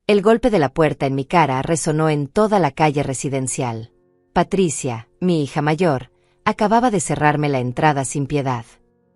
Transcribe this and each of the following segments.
El golpe de la puerta en mi cara resonó en toda la calle residencial. Patricia, mi hija mayor, acababa de cerrarme la entrada sin piedad.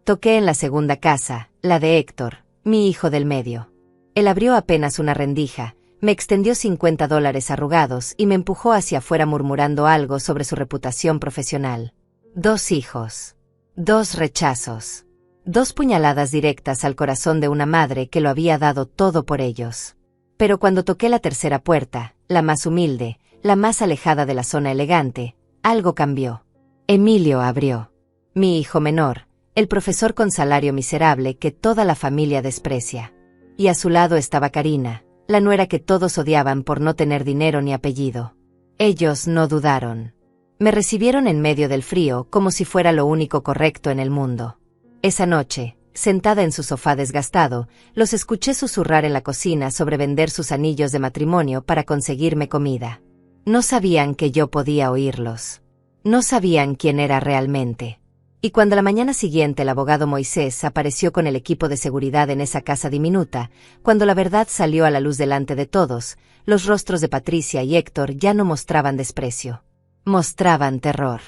Toqué en la segunda casa, la de Héctor, mi hijo del medio. Él abrió apenas una rendija, me extendió $50 arrugados y me empujó hacia afuera murmurando algo sobre su reputación profesional. 2 hijos. 2 rechazos. 2 puñaladas directas al corazón de una madre que lo había dado todo por ellos. Pero cuando toqué la tercera puerta, la más humilde, la más alejada de la zona elegante, algo cambió. Emilio abrió. Mi hijo menor, el profesor con salario miserable que toda la familia desprecia. Y a su lado estaba Karina, la nuera que todos odiaban por no tener dinero ni apellido. Ellos no dudaron. Me recibieron en medio del frío como si fuera lo único correcto en el mundo. Esa noche, sentada en su sofá desgastado, los escuché susurrar en la cocina sobre vender sus anillos de matrimonio para conseguirme comida. No sabían que yo podía oírlos. No sabían quién era realmente. Y cuando la mañana siguiente el abogado Moisés apareció con el equipo de seguridad en esa casa diminuta, cuando la verdad salió a la luz delante de todos, los rostros de Patricia y Héctor ya no mostraban desprecio. Mostraban terror.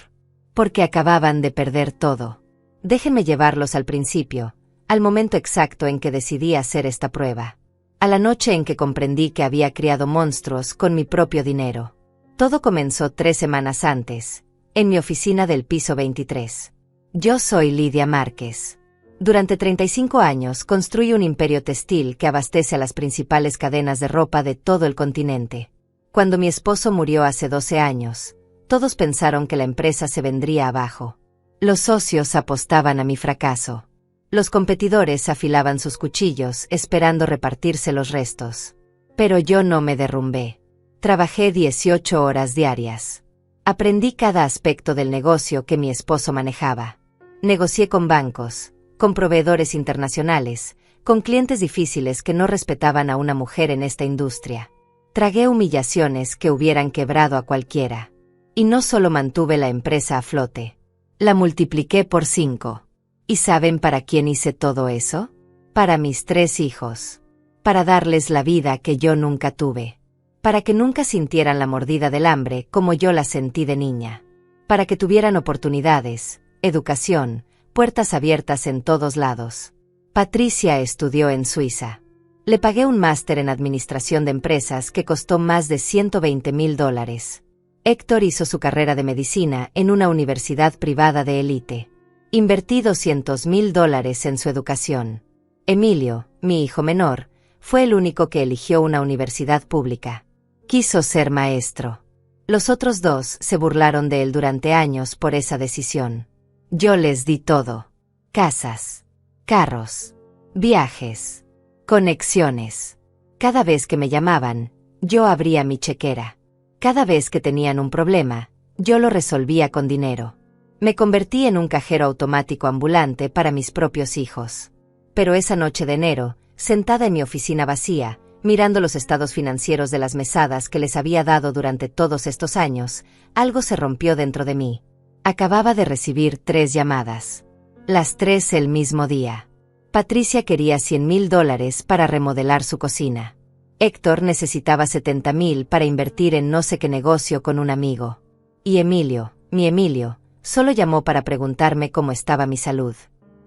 Porque acababan de perder todo. Déjenme llevarlos al principio, al momento exacto en que decidí hacer esta prueba. A la noche en que comprendí que había criado monstruos con mi propio dinero. Todo comenzó 3 semanas antes, en mi oficina del piso 23. Yo soy Lidia Márquez. Durante 35 años construí un imperio textil que abastece a las principales cadenas de ropa de todo el continente. Cuando mi esposo murió hace 12 años, todos pensaron que la empresa se vendría abajo. Los socios apostaban a mi fracaso. Los competidores afilaban sus cuchillos esperando repartirse los restos. Pero yo no me derrumbé. Trabajé 18 horas diarias. Aprendí cada aspecto del negocio que mi esposo manejaba. Negocié con bancos, con proveedores internacionales, con clientes difíciles que no respetaban a una mujer en esta industria. Tragué humillaciones que hubieran quebrado a cualquiera. Y no solo mantuve la empresa a flote. La multipliqué por 5. ¿Y saben para quién hice todo eso? Para mis 3 hijos. Para darles la vida que yo nunca tuve. Para que nunca sintieran la mordida del hambre como yo la sentí de niña. Para que tuvieran oportunidades, educación, puertas abiertas en todos lados. Patricia estudió en Suiza. Le pagué un máster en administración de empresas que costó más de $120,000. Héctor hizo su carrera de medicina en una universidad privada de élite. Invertí $200,000 en su educación. Emilio, mi hijo menor, fue el único que eligió una universidad pública. Quiso ser maestro. Los otros 2 se burlaron de él durante años por esa decisión. Yo les di todo. Casas, carros, viajes, conexiones. Cada vez que me llamaban, yo abría mi chequera. Cada vez que tenían un problema, yo lo resolvía con dinero. Me convertí en un cajero automático ambulante para mis propios hijos. Pero esa noche de enero, sentada en mi oficina vacía, mirando los estados financieros de las mesadas que les había dado durante todos estos años, algo se rompió dentro de mí. Acababa de recibir 3 llamadas. Las 3 el mismo día. Patricia quería $100,000 para remodelar su cocina. Héctor necesitaba $70,000 para invertir en no sé qué negocio con un amigo. Y Emilio, mi Emilio, solo llamó para preguntarme cómo estaba mi salud.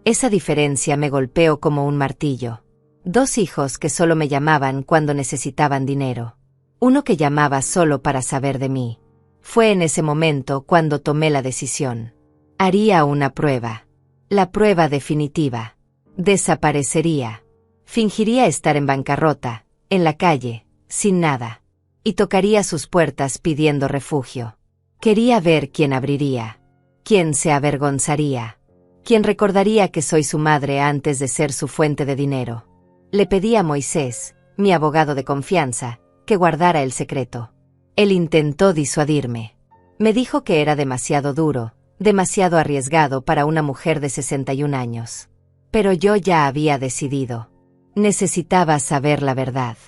Esa diferencia me golpeó como un martillo. 2 hijos que solo me llamaban cuando necesitaban dinero. Uno que llamaba solo para saber de mí. Fue en ese momento cuando tomé la decisión. Haría una prueba. La prueba definitiva. Desaparecería. Fingiría estar en bancarrota, en la calle, sin nada. Y tocaría sus puertas pidiendo refugio. Quería ver quién abriría. Quién se avergonzaría. Quién recordaría que soy su madre antes de ser su fuente de dinero. Le pedí a Moisés, mi abogado de confianza, que guardara el secreto. Él intentó disuadirme. Me dijo que era demasiado duro, demasiado arriesgado para una mujer de 61 años. Pero yo ya había decidido. Necesitaba saber la verdad.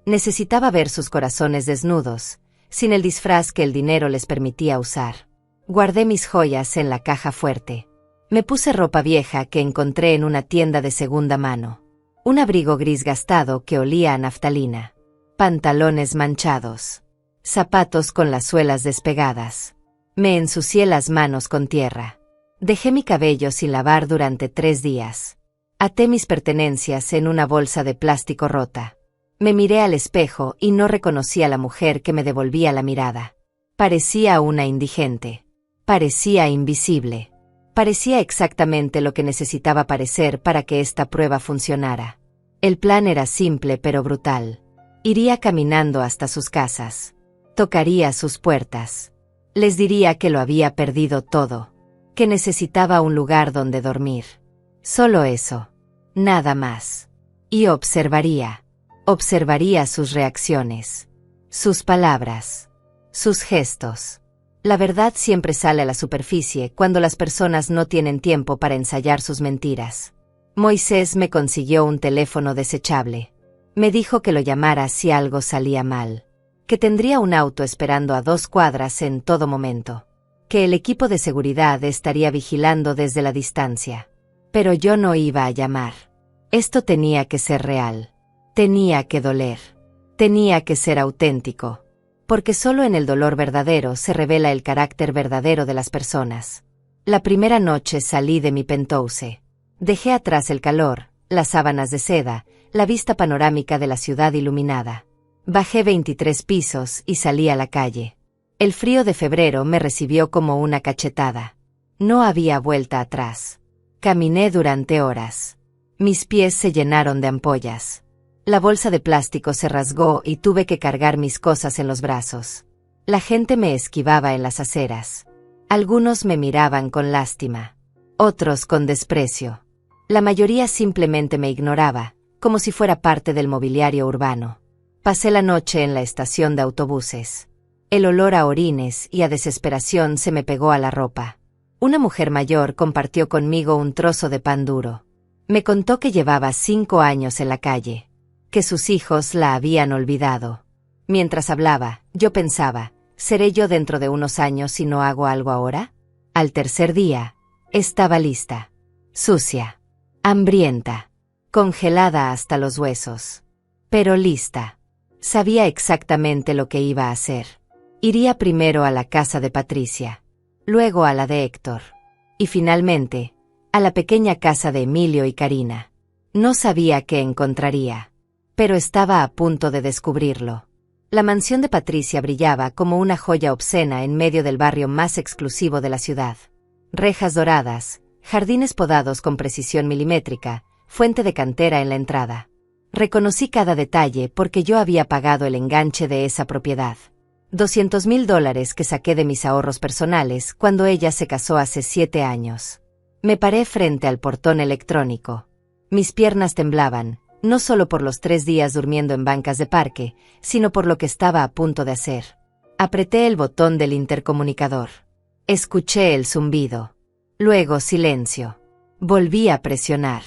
Necesitaba ver sus corazones desnudos, sin el disfraz que el dinero les permitía usar. Guardé mis joyas en la caja fuerte. Me puse ropa vieja que encontré en una tienda de segunda mano. Un abrigo gris gastado que olía a naftalina. pantalones manchados, zapatos con las suelas despegadas. Me ensucié las manos con tierra. Dejé mi cabello sin lavar durante 3 días. Até mis pertenencias en una bolsa de plástico rota. Me miré al espejo y no reconocí a la mujer que me devolvía la mirada. Parecía una indigente. Parecía invisible. Parecía exactamente lo que necesitaba parecer para que esta prueba funcionara. El plan era simple pero brutal. Iría caminando hasta sus casas. Tocaría sus puertas. Les diría que lo había perdido todo. Que necesitaba un lugar donde dormir. Solo eso. Nada más. Y observaría. Observaría sus reacciones. Sus palabras. Sus gestos. La verdad siempre sale a la superficie cuando las personas no tienen tiempo para ensayar sus mentiras. Moisés me consiguió un teléfono desechable. Me dijo que lo llamara si algo salía mal. Que tendría un auto esperando a 2 cuadras en todo momento. Que el equipo de seguridad estaría vigilando desde la distancia. Pero yo no iba a llamar. Esto tenía que ser real. Tenía que doler. Tenía que ser auténtico. Porque solo en el dolor verdadero se revela el carácter verdadero de las personas. La primera noche salí de mi penthouse. Dejé atrás el calor, las sábanas de seda, la vista panorámica de la ciudad iluminada. Bajé 23 pisos y salí a la calle. El frío de febrero me recibió como una cachetada. No había vuelta atrás. Caminé durante horas. Mis pies se llenaron de ampollas. La bolsa de plástico se rasgó y tuve que cargar mis cosas en los brazos. La gente me esquivaba en las aceras. Algunos me miraban con lástima. Otros con desprecio. La mayoría simplemente me ignoraba, como si fuera parte del mobiliario urbano. Pasé la noche en la estación de autobuses. El olor a orines y a desesperación se me pegó a la ropa. Una mujer mayor compartió conmigo un trozo de pan duro. Me contó que llevaba 5 años en la calle. Que sus hijos la habían olvidado. Mientras hablaba, yo pensaba, ¿seré yo dentro de unos años si no hago algo ahora? Al tercer día, estaba lista. Sucia. Hambrienta. Congelada hasta los huesos. Pero lista. Sabía exactamente lo que iba a hacer. Iría primero a la casa de Patricia. Luego a la de Héctor. Y finalmente, a la pequeña casa de Emilio y Karina. No sabía qué encontraría. Pero estaba a punto de descubrirlo. La mansión de Patricia brillaba como una joya obscena en medio del barrio más exclusivo de la ciudad. Rejas doradas, jardines podados con precisión milimétrica, fuente de cantera en la entrada. Reconocí cada detalle porque yo había pagado el enganche de esa propiedad. $200,000 que saqué de mis ahorros personales cuando ella se casó hace 7 años. Me paré frente al portón electrónico. Mis piernas temblaban. No solo por los 3 días durmiendo en bancas de parque, sino por lo que estaba a punto de hacer. Apreté el botón del intercomunicador. Escuché el zumbido. Luego silencio. Volví a presionar.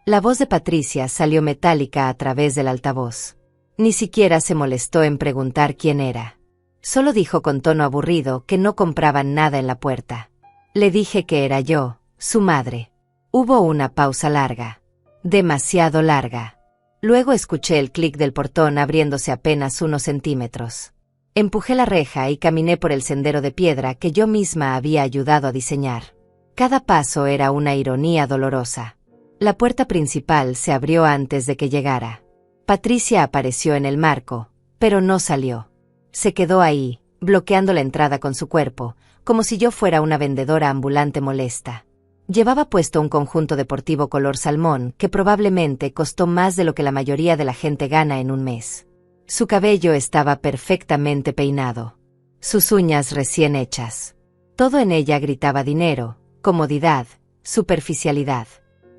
La voz de Patricia salió metálica a través del altavoz. Ni siquiera se molestó en preguntar quién era. Solo dijo con tono aburrido que no compraban nada en la puerta. Le dije que era yo, su madre. Hubo una pausa larga. Demasiado larga. Luego escuché el clic del portón abriéndose apenas unos centímetros. Empujé la reja y caminé por el sendero de piedra que yo misma había ayudado a diseñar. Cada paso era una ironía dolorosa. La puerta principal se abrió antes de que llegara. Patricia apareció en el marco, pero no salió. Se quedó ahí, bloqueando la entrada con su cuerpo, como si yo fuera una vendedora ambulante molesta. Llevaba puesto un conjunto deportivo color salmón que probablemente costó más de lo que la mayoría de la gente gana en un mes. Su cabello estaba perfectamente peinado. Sus uñas recién hechas. Todo en ella gritaba dinero, comodidad, superficialidad.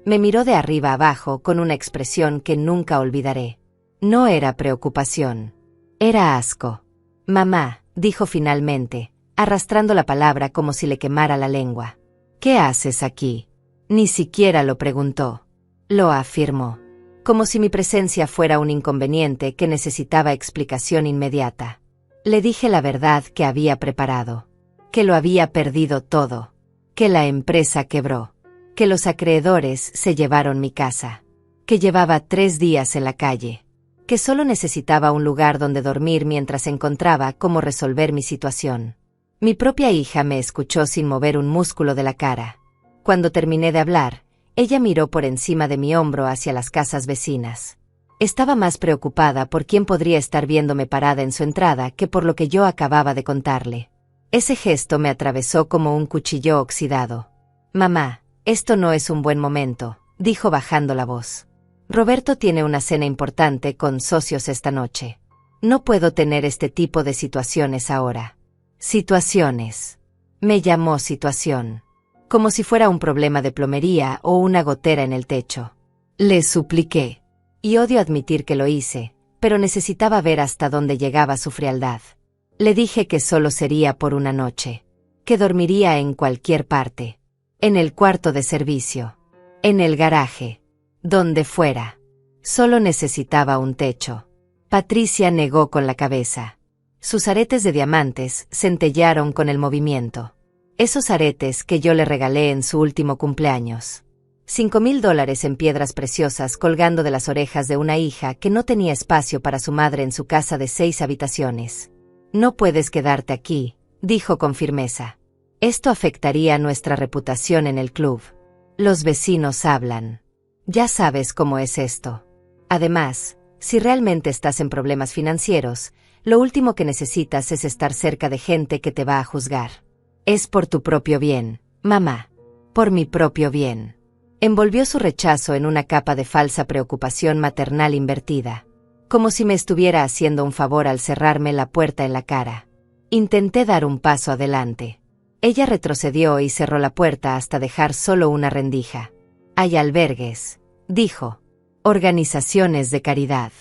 Me miró de arriba abajo con una expresión que nunca olvidaré. No era preocupación. Era asco. Mamá, dijo finalmente, arrastrando la palabra como si le quemara la lengua. ¿Qué haces aquí? Ni siquiera lo preguntó. Lo afirmó. Como si mi presencia fuera un inconveniente que necesitaba explicación inmediata. Le dije la verdad que había preparado. Que lo había perdido todo. Que la empresa quebró. Que los acreedores se llevaron mi casa. Que llevaba 3 días en la calle. que solo necesitaba un lugar donde dormir mientras encontraba cómo resolver mi situación. Mi propia hija me escuchó sin mover un músculo de la cara. Cuando terminé de hablar, ella miró por encima de mi hombro hacia las casas vecinas. Estaba más preocupada por quién podría estar viéndome parada en su entrada que por lo que yo acababa de contarle. Ese gesto me atravesó como un cuchillo oxidado. «Mamá, esto no es un buen momento», dijo bajando la voz. «Roberto tiene una cena importante con socios esta noche. No puedo tener este tipo de situaciones ahora». «Situaciones». Me llamó situación. Como si fuera un problema de plomería o una gotera en el techo. Le supliqué. Y odio admitir que lo hice, pero necesitaba ver hasta dónde llegaba su frialdad. Le dije que solo sería por una noche. Que dormiría en cualquier parte. En el cuarto de servicio. En el garaje. Donde fuera. Solo necesitaba un techo. Patricia negó con la cabeza. Sus aretes de diamantes centellearon con el movimiento. Esos aretes que yo le regalé en su último cumpleaños. $5,000 en piedras preciosas colgando de las orejas de una hija que no tenía espacio para su madre en su casa de 6 habitaciones. «No puedes quedarte aquí», dijo con firmeza. «Esto afectaría nuestra reputación en el club. Los vecinos hablan. Ya sabes cómo es esto. Además, si realmente estás en problemas financieros, lo último que necesitas es estar cerca de gente que te va a juzgar. Es por tu propio bien, mamá. Por mi propio bien». Envolvió su rechazo en una capa de falsa preocupación maternal invertida, como si me estuviera haciendo un favor al cerrarme la puerta en la cara. Intenté dar un paso adelante. Ella retrocedió y cerró la puerta hasta dejar solo una rendija. «Hay albergues», dijo. «Organizaciones de caridad.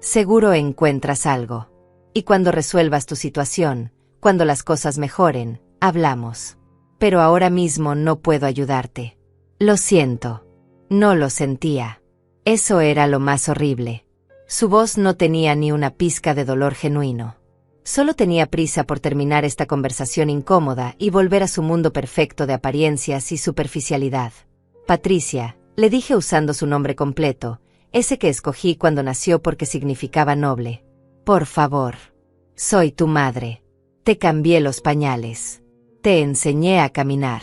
Seguro encuentras algo. Y cuando resuelvas tu situación, cuando las cosas mejoren, hablamos. Pero ahora mismo no puedo ayudarte». «Lo siento». No lo sentía. Eso era lo más horrible. Su voz no tenía ni una pizca de dolor genuino. Solo tenía prisa por terminar esta conversación incómoda y volver a su mundo perfecto de apariencias y superficialidad. «Patricia», le dije usando su nombre completo, ese que escogí cuando nació porque significaba noble. «Por favor. Soy tu madre. Te cambié los pañales. Te enseñé a caminar.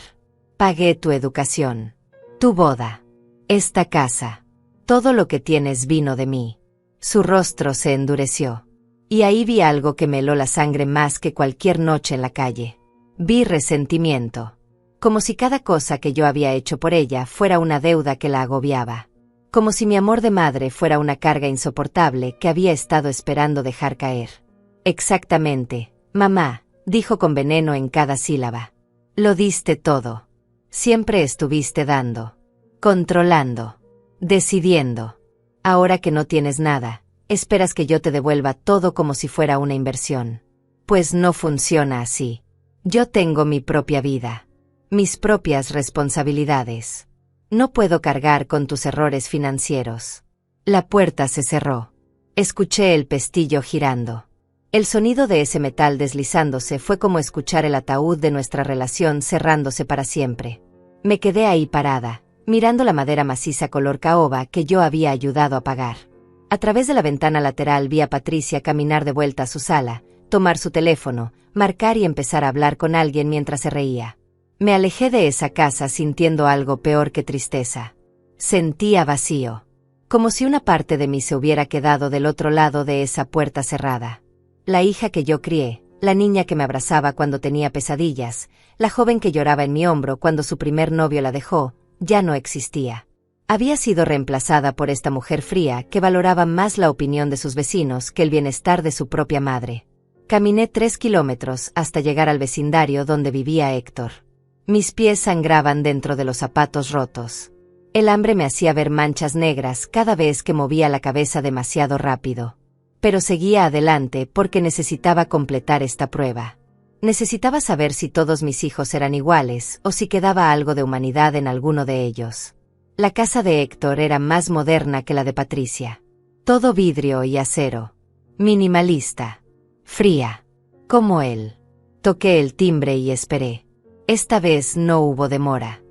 Pagué tu educación. Tu boda. Esta casa. Todo lo que tienes vino de mí». Su rostro se endureció. Y ahí vi algo que me heló la sangre más que cualquier noche en la calle. Vi resentimiento. Como si cada cosa que yo había hecho por ella fuera una deuda que la agobiaba. Como si mi amor de madre fuera una carga insoportable que había estado esperando dejar caer. «Exactamente, mamá», dijo con veneno en cada sílaba. «Lo diste todo. Siempre estuviste dando, controlando, decidiendo. Ahora que no tienes nada, esperas que yo te devuelva todo como si fuera una inversión. Pues no funciona así. Yo tengo mi propia vida, mis propias responsabilidades. No puedo cargar con tus errores financieros». La puerta se cerró. Escuché el pestillo girando. El sonido de ese metal deslizándose fue como escuchar el ataúd de nuestra relación cerrándose para siempre. Me quedé ahí parada, mirando la madera maciza color caoba que yo había ayudado a pagar. A través de la ventana lateral vi a Patricia caminar de vuelta a su sala, tomar su teléfono, marcar y empezar a hablar con alguien mientras se reía. Me alejé de esa casa sintiendo algo peor que tristeza. Sentía vacío. Como si una parte de mí se hubiera quedado del otro lado de esa puerta cerrada. La hija que yo crié, la niña que me abrazaba cuando tenía pesadillas, la joven que lloraba en mi hombro cuando su primer novio la dejó, ya no existía. Había sido reemplazada por esta mujer fría que valoraba más la opinión de sus vecinos que el bienestar de su propia madre. Caminé 3 kilómetros hasta llegar al vecindario donde vivía Héctor. Mis pies sangraban dentro de los zapatos rotos. El hambre me hacía ver manchas negras cada vez que movía la cabeza demasiado rápido. Pero seguía adelante porque necesitaba completar esta prueba. Necesitaba saber si todos mis hijos eran iguales o si quedaba algo de humanidad en alguno de ellos. La casa de Héctor era más moderna que la de Patricia. Todo vidrio y acero. Minimalista. Fría. Como él. Toqué el timbre y esperé. Esta vez no hubo demora.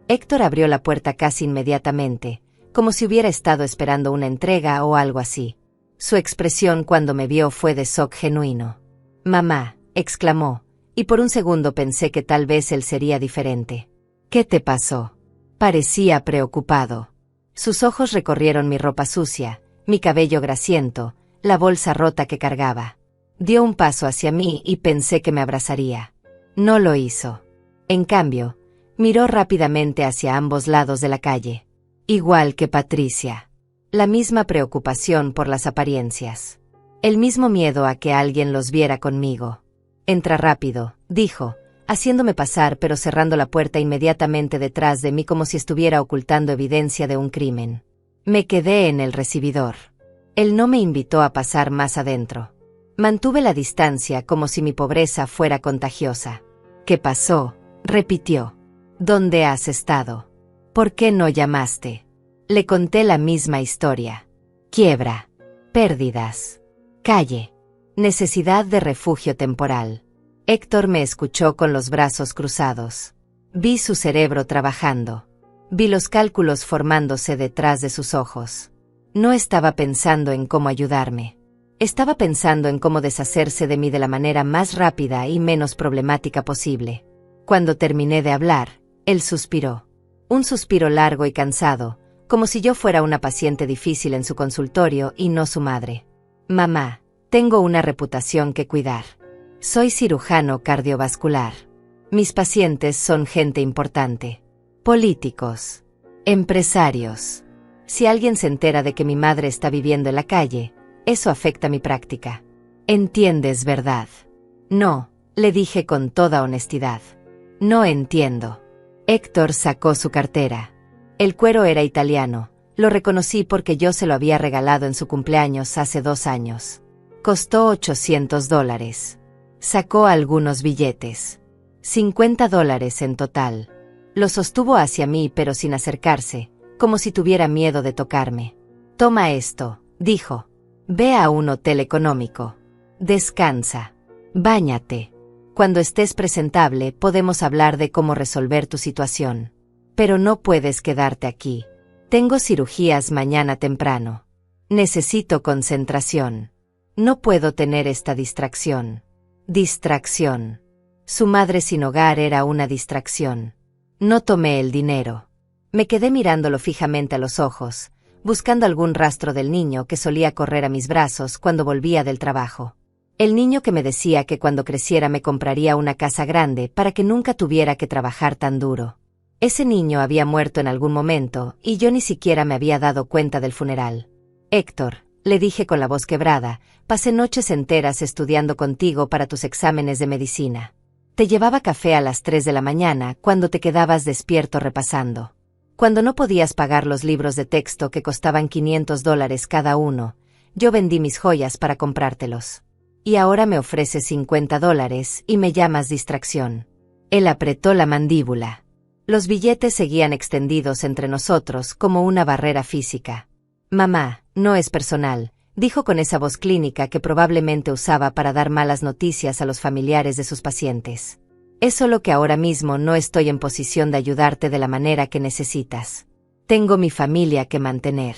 Héctor abrió la puerta casi inmediatamente, como si hubiera estado esperando una entrega o algo así. Su expresión cuando me vio fue de shock genuino. «Mamá», exclamó, y por un segundo pensé que tal vez él sería diferente. «¿Qué te pasó?» Parecía preocupado. Sus ojos recorrieron mi ropa sucia, mi cabello grasiento, la bolsa rota que cargaba. Dio un paso hacia mí y pensé que me abrazaría. No lo hizo. En cambio, miró rápidamente hacia ambos lados de la calle. Igual que Patricia. La misma preocupación por las apariencias. El mismo miedo a que alguien los viera conmigo. «Entra rápido», dijo, haciéndome pasar pero cerrando la puerta inmediatamente detrás de mí como si estuviera ocultando evidencia de un crimen. Me quedé en el recibidor. Él no me invitó a pasar más adentro. Mantuve la distancia como si mi pobreza fuera contagiosa. «¿Qué pasó?», repitió. «¿Dónde has estado? ¿Por qué no llamaste?». Le conté la misma historia. Quiebra. Pérdidas. Calle. Necesidad de refugio temporal. Héctor me escuchó con los brazos cruzados. Vi su cerebro trabajando. Vi los cálculos formándose detrás de sus ojos. No estaba pensando en cómo ayudarme. Estaba pensando en cómo deshacerse de mí de la manera más rápida y menos problemática posible. Cuando terminé de hablar, él suspiró. Un suspiro largo y cansado, como si yo fuera una paciente difícil en su consultorio y no su madre. «Mamá, tengo una reputación que cuidar. Soy cirujano cardiovascular. Mis pacientes son gente importante. Políticos. Empresarios. Si alguien se entera de que mi madre está viviendo en la calle, eso afecta mi práctica. ¿Entiendes, verdad?». «No», le dije con toda honestidad. «No entiendo». Héctor sacó su cartera. El cuero era italiano. Lo reconocí porque yo se lo había regalado en su cumpleaños hace 2 años. Costó $800. Sacó algunos billetes. $50 en total. Lo sostuvo hacia mí pero sin acercarse, como si tuviera miedo de tocarme. «Toma esto», dijo. «Ve a un hotel económico. Descansa. Báñate. Cuando estés presentable podemos hablar de cómo resolver tu situación. Pero no puedes quedarte aquí. Tengo cirugías mañana temprano. Necesito concentración. No puedo tener esta distracción». Distracción. Su madre sin hogar era una distracción. No tomé el dinero. Me quedé mirándolo fijamente a los ojos, buscando algún rastro del niño que solía correr a mis brazos cuando volvía del trabajo. El niño que me decía que cuando creciera me compraría una casa grande para que nunca tuviera que trabajar tan duro. Ese niño había muerto en algún momento y yo ni siquiera me había dado cuenta del funeral. «Héctor», le dije con la voz quebrada, «pasé noches enteras estudiando contigo para tus exámenes de medicina. Te llevaba café a las 3 de la mañana cuando te quedabas despierto repasando. Cuando no podías pagar los libros de texto que costaban $500 cada uno, yo vendí mis joyas para comprártelos. Y ahora me ofreces $50 y me llamas distracción». Él apretó la mandíbula. Los billetes seguían extendidos entre nosotros como una barrera física. «Mamá, no es personal», dijo con esa voz clínica que probablemente usaba para dar malas noticias a los familiares de sus pacientes. «Es solo que ahora mismo no estoy en posición de ayudarte de la manera que necesitas. Tengo mi familia que mantener.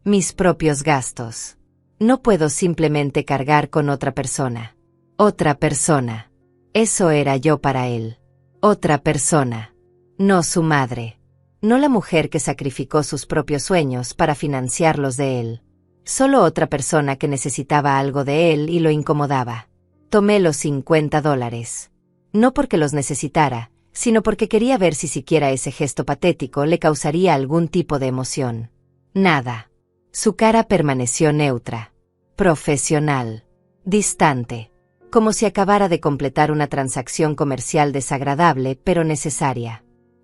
Mis propios gastos. No puedo simplemente cargar con otra persona». Otra persona. Eso era yo para él. Otra persona. No su madre. No la mujer que sacrificó sus propios sueños para financiar los de él. Solo otra persona que necesitaba algo de él y lo incomodaba. Tomé los $50. No porque los necesitara, sino porque quería ver si siquiera ese gesto patético le causaría algún tipo de emoción. Nada. Su cara permaneció neutra. Profesional. Distante. Como si acabara de completar una transacción comercial desagradable pero necesaria.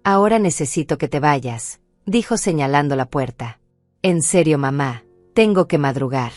«Ahora necesito que te vayas», dijo señalando la puerta. «En serio, mamá, tengo que madrugar.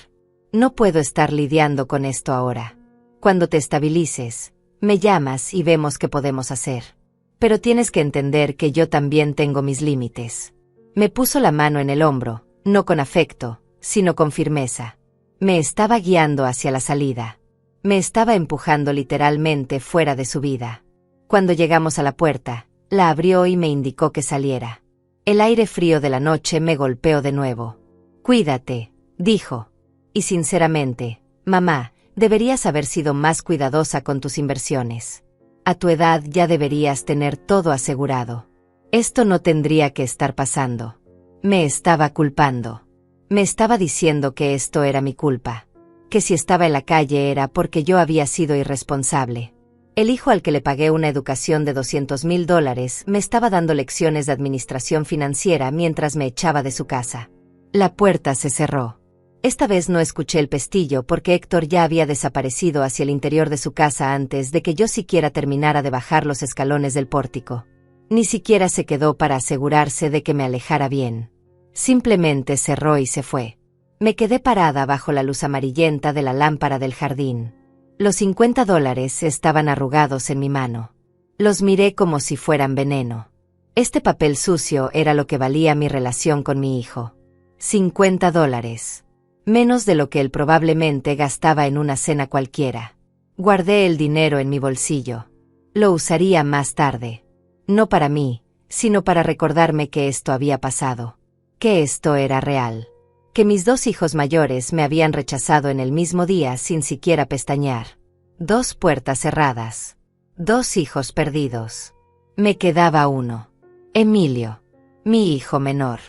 No puedo estar lidiando con esto ahora. Cuando te estabilices, me llamas y vemos qué podemos hacer. Pero tienes que entender que yo también tengo mis límites». Me puso la mano en el hombro, no con afecto, sino con firmeza. Me estaba guiando hacia la salida. Me estaba empujando literalmente fuera de su vida. Cuando llegamos a la puerta, la abrió y me indicó que saliera. El aire frío de la noche me golpeó de nuevo. «Cuídate», dijo. Y sinceramente, mamá, deberías haber sido más cuidadosa con tus inversiones. A tu edad ya deberías tener todo asegurado. Esto no tendría que estar pasando. Me estaba culpando. Me estaba diciendo que esto era mi culpa. Que si estaba en la calle era porque yo había sido irresponsable. El hijo al que le pagué una educación de $200,000 me estaba dando lecciones de administración financiera mientras me echaba de su casa. La puerta se cerró. Esta vez no escuché el pestillo porque Héctor ya había desaparecido hacia el interior de su casa antes de que yo siquiera terminara de bajar los escalones del pórtico. Ni siquiera se quedó para asegurarse de que me alejara bien. Simplemente cerró y se fue. Me quedé parada bajo la luz amarillenta de la lámpara del jardín. Los $50 estaban arrugados en mi mano. Los miré como si fueran veneno. Este papel sucio era lo que valía mi relación con mi hijo. $50. Menos de lo que él probablemente gastaba en una cena cualquiera. Guardé el dinero en mi bolsillo. Lo usaría más tarde. No para mí, sino para recordarme que esto había pasado. Que esto era real. Que mis 2 hijos mayores me habían rechazado en el mismo día sin siquiera pestañear. 2 puertas cerradas. 2 hijos perdidos. Me quedaba uno. Emilio. Mi hijo menor.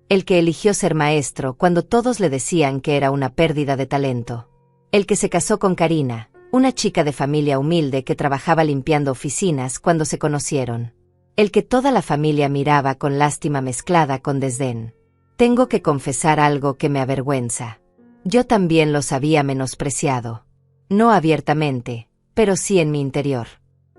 El que eligió ser maestro cuando todos le decían que era una pérdida de talento. El que se casó con Karina, una chica de familia humilde que trabajaba limpiando oficinas cuando se conocieron. El que toda la familia miraba con lástima mezclada con desdén. Tengo que confesar algo que me avergüenza. Yo también los había menospreciado. No abiertamente, pero sí en mi interior.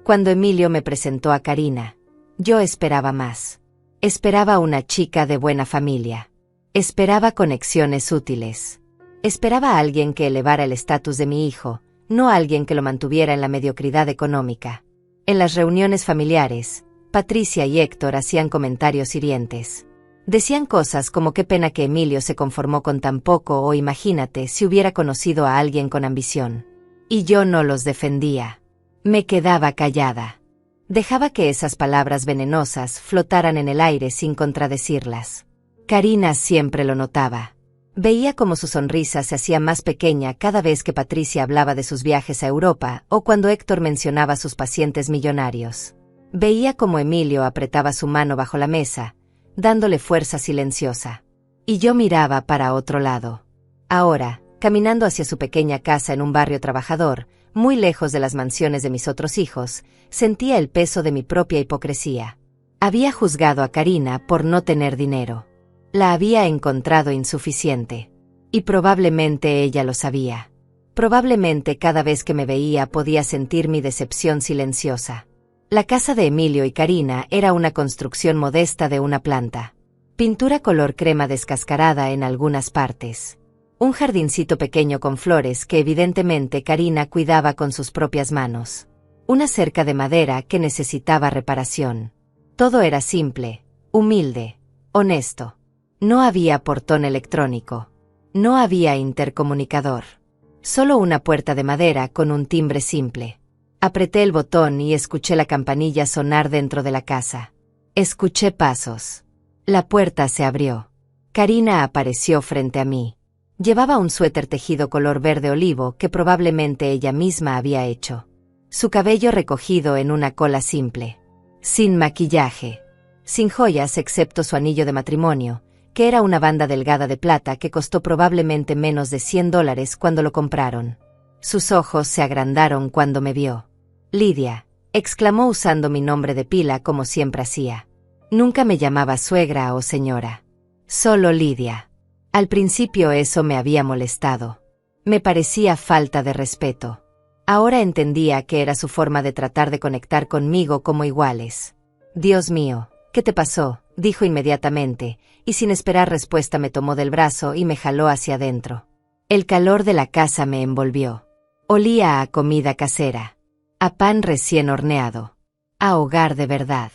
Cuando Emilio me presentó a Karina, yo esperaba más. Esperaba una chica de buena familia. Esperaba conexiones útiles. Esperaba a alguien que elevara el estatus de mi hijo, no a alguien que lo mantuviera en la mediocridad económica. En las reuniones familiares, Patricia y Héctor hacían comentarios hirientes. Decían cosas como qué pena que Emilio se conformó con tan poco o imagínate si hubiera conocido a alguien con ambición. Y yo no los defendía. Me quedaba callada. Dejaba que esas palabras venenosas flotaran en el aire sin contradecirlas. Karina siempre lo notaba. Veía cómo su sonrisa se hacía más pequeña cada vez que Patricia hablaba de sus viajes a Europa o cuando Héctor mencionaba sus pacientes millonarios. Veía cómo Emilio apretaba su mano bajo la mesa, dándole fuerza silenciosa. Y yo miraba para otro lado. Ahora, caminando hacia su pequeña casa en un barrio trabajador, muy lejos de las mansiones de mis otros hijos, sentía el peso de mi propia hipocresía. Había juzgado a Karina por no tener dinero. La había encontrado insuficiente. Y probablemente ella lo sabía. Probablemente cada vez que me veía podía sentir mi decepción silenciosa. La casa de Emilio y Karina era una construcción modesta de una planta. Pintura color crema descascarada en algunas partes. Un jardincito pequeño con flores que evidentemente Karina cuidaba con sus propias manos. Una cerca de madera que necesitaba reparación. Todo era simple, humilde, honesto. No había portón electrónico. No había intercomunicador. Solo una puerta de madera con un timbre simple. Apreté el botón y escuché la campanilla sonar dentro de la casa. Escuché pasos. La puerta se abrió. Karina apareció frente a mí. Llevaba un suéter tejido color verde olivo que probablemente ella misma había hecho. Su cabello recogido en una cola simple. Sin maquillaje. Sin joyas excepto su anillo de matrimonio, que era una banda delgada de plata que costó probablemente menos de $100 cuando lo compraron. Sus ojos se agrandaron cuando me vio. Lidia, exclamó usando mi nombre de pila como siempre hacía. Nunca me llamaba suegra o señora. Solo Lidia. Al principio eso me había molestado. Me parecía falta de respeto. Ahora entendía que era su forma de tratar de conectar conmigo como iguales. Dios mío, ¿qué te pasó?, dijo inmediatamente, y sin esperar respuesta me tomó del brazo y me jaló hacia adentro. El calor de la casa me envolvió. Olía a comida casera. A pan recién horneado. A hogar de verdad.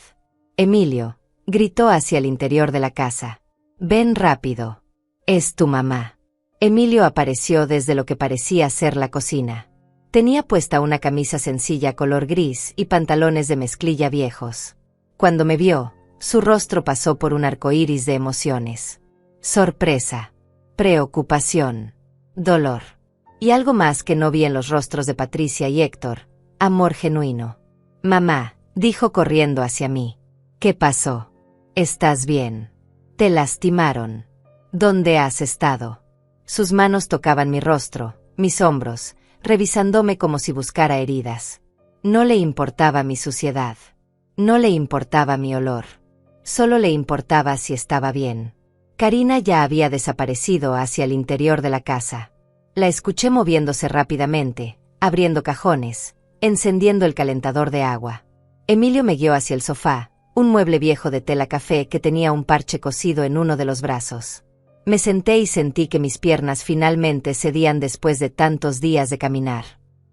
Emilio, gritó hacia el interior de la casa. Ven rápido. Es tu mamá. Emilio apareció desde lo que parecía ser la cocina. Tenía puesta una camisa sencilla color gris y pantalones de mezclilla viejos. Cuando me vio, su rostro pasó por un arcoíris de emociones. Sorpresa. Preocupación. dolor. Y algo más que no vi en los rostros de Patricia y Héctor, amor genuino. Mamá, dijo corriendo hacia mí. ¿Qué pasó? ¿Estás bien? ¿Te lastimaron? ¿Dónde has estado? Sus manos tocaban mi rostro, mis hombros, revisándome como si buscara heridas. No le importaba mi suciedad. No le importaba mi olor. Solo le importaba si estaba bien. Karina ya había desaparecido hacia el interior de la casa. La escuché moviéndose rápidamente, abriendo cajones, encendiendo el calentador de agua. Emilio me guió hacia el sofá, un mueble viejo de tela café que tenía un parche cosido en uno de los brazos. Me senté y sentí que mis piernas finalmente cedían después de tantos días de caminar.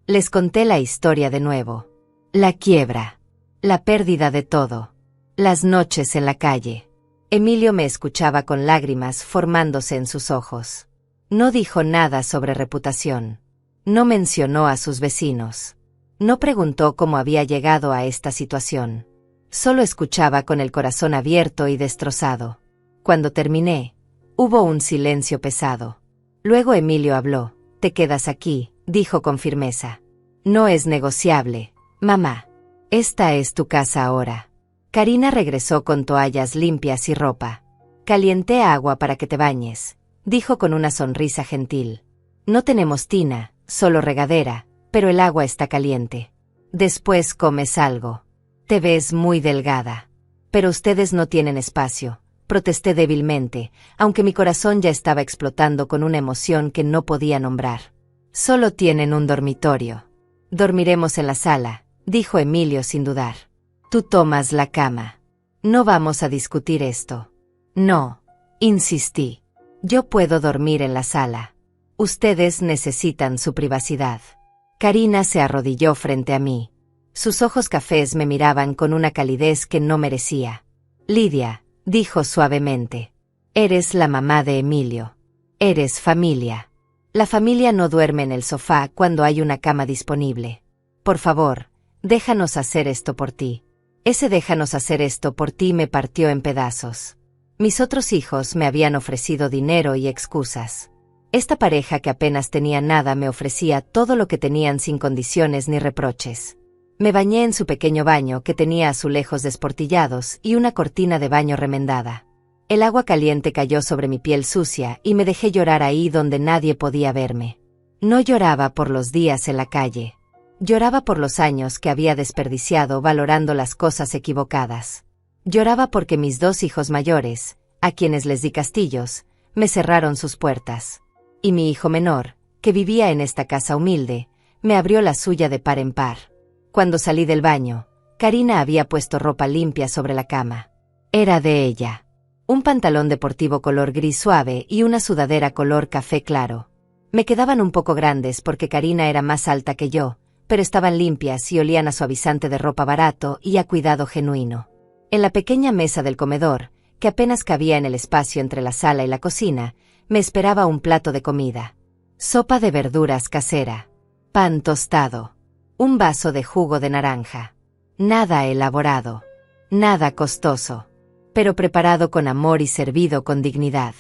Les conté la historia de nuevo. La quiebra. La pérdida de todo. Las noches en la calle. Emilio me escuchaba con lágrimas formándose en sus ojos. No dijo nada sobre reputación. No mencionó a sus vecinos. No preguntó cómo había llegado a esta situación. Solo escuchaba con el corazón abierto y destrozado. Cuando terminé, hubo un silencio pesado. Luego Emilio habló. «Te quedas aquí», dijo con firmeza. «No es negociable, mamá. Esta es tu casa ahora». Karina regresó con toallas limpias y ropa. «Calienté agua para que te bañes», dijo con una sonrisa gentil. «No tenemos tina, solo regadera, pero el agua está caliente. Después comes algo. Te ves muy delgada». «Pero ustedes no tienen espacio», protesté débilmente, aunque mi corazón ya estaba explotando con una emoción que no podía nombrar. «Solo tienen un dormitorio. Dormiremos en la sala», dijo Emilio sin dudar. «Tú tomas la cama. No vamos a discutir esto». «No», insistí. «Yo puedo dormir en la sala. Ustedes necesitan su privacidad». Karina se arrodilló frente a mí. Sus ojos cafés me miraban con una calidez que no merecía. «Lidia», dijo suavemente. «Eres la mamá de Emilio. Eres familia. La familia no duerme en el sofá cuando hay una cama disponible. Por favor, déjanos hacer esto por ti». Ese «déjanos hacer esto por ti» me partió en pedazos. Mis otros hijos me habían ofrecido dinero y excusas. Esta pareja que apenas tenía nada me ofrecía todo lo que tenían sin condiciones ni reproches. Me bañé en su pequeño baño que tenía azulejos desportillados y una cortina de baño remendada. El agua caliente cayó sobre mi piel sucia y me dejé llorar ahí donde nadie podía verme. No lloraba por los días en la calle. Lloraba por los años que había desperdiciado valorando las cosas equivocadas. Lloraba porque mis dos hijos mayores, a quienes les di castillos, me cerraron sus puertas. Y mi hijo menor, que vivía en esta casa humilde, me abrió la suya de par en par. Cuando salí del baño, Karina había puesto ropa limpia sobre la cama. Era de ella. Un pantalón deportivo color gris suave y una sudadera color café claro. Me quedaban un poco grandes porque Karina era más alta que yo, pero estaban limpias y olían a suavizante de ropa barato y a cuidado genuino. En la pequeña mesa del comedor, que apenas cabía en el espacio entre la sala y la cocina, me esperaba un plato de comida. Sopa de verduras casera. Pan tostado. Un vaso de jugo de naranja. Nada elaborado. Nada costoso. Pero preparado con amor y servido con dignidad.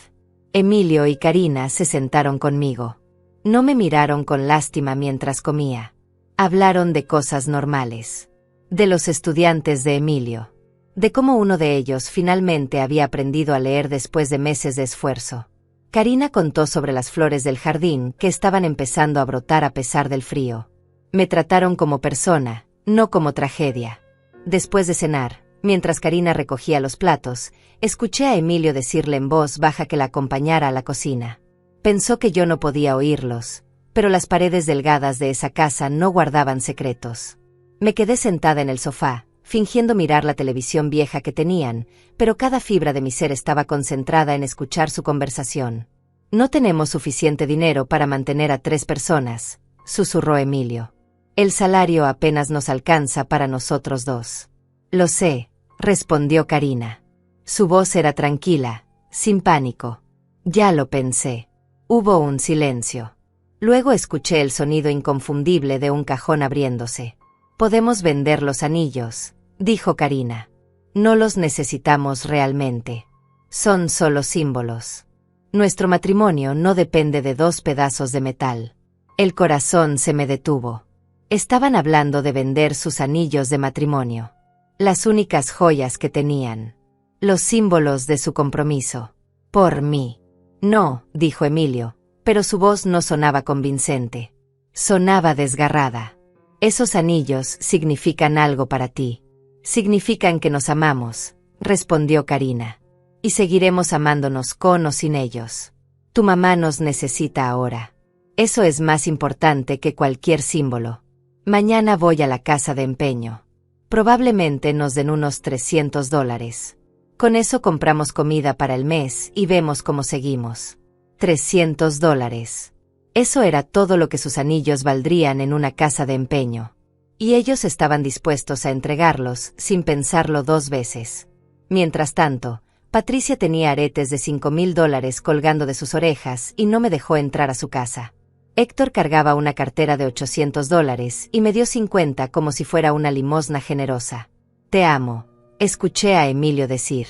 Emilio y Karina se sentaron conmigo. No me miraron con lástima mientras comía. Hablaron de cosas normales. De los estudiantes de Emilio. De cómo uno de ellos finalmente había aprendido a leer después de meses de esfuerzo. Karina contó sobre las flores del jardín que estaban empezando a brotar a pesar del frío. Me trataron como persona, no como tragedia. Después de cenar, mientras Karina recogía los platos, escuché a Emilio decirle en voz baja que la acompañara a la cocina. Pensó que yo no podía oírlos, pero las paredes delgadas de esa casa no guardaban secretos. Me quedé sentada en el sofá, fingiendo mirar la televisión vieja que tenían, pero cada fibra de mi ser estaba concentrada en escuchar su conversación. «No tenemos suficiente dinero para mantener a 3 personas», susurró Emilio. «El salario apenas nos alcanza para nosotros 2. «Lo sé», respondió Karina. Su voz era tranquila, sin pánico. «Ya lo pensé». Hubo un silencio. Luego escuché el sonido inconfundible de un cajón abriéndose. «Podemos vender los anillos», dijo Karina. «No los necesitamos realmente. Son solo símbolos». Nuestro matrimonio no depende de 2 pedazos de metal. El corazón se me detuvo. Estaban hablando de vender sus anillos de matrimonio. Las únicas joyas que tenían. Los símbolos de su compromiso. Por mí. No, dijo Emilio, pero su voz no sonaba convincente. Sonaba desgarrada. Esos anillos significan algo para ti. Significan que nos amamos, respondió Karina. Y seguiremos amándonos con o sin ellos. Tu mamá nos necesita ahora. Eso es más importante que cualquier símbolo. Mañana voy a la casa de empeño. Probablemente nos den unos $300. Con eso compramos comida para el mes y vemos cómo seguimos. $300. Eso era todo lo que sus anillos valdrían en una casa de empeño. Y ellos estaban dispuestos a entregarlos sin pensarlo 2 veces. Mientras tanto, Patricia tenía aretes de $5,000 colgando de sus orejas y no me dejó entrar a su casa. Héctor cargaba una cartera de $800 y me dio 50 como si fuera una limosna generosa. Te amo, escuché a Emilio decir.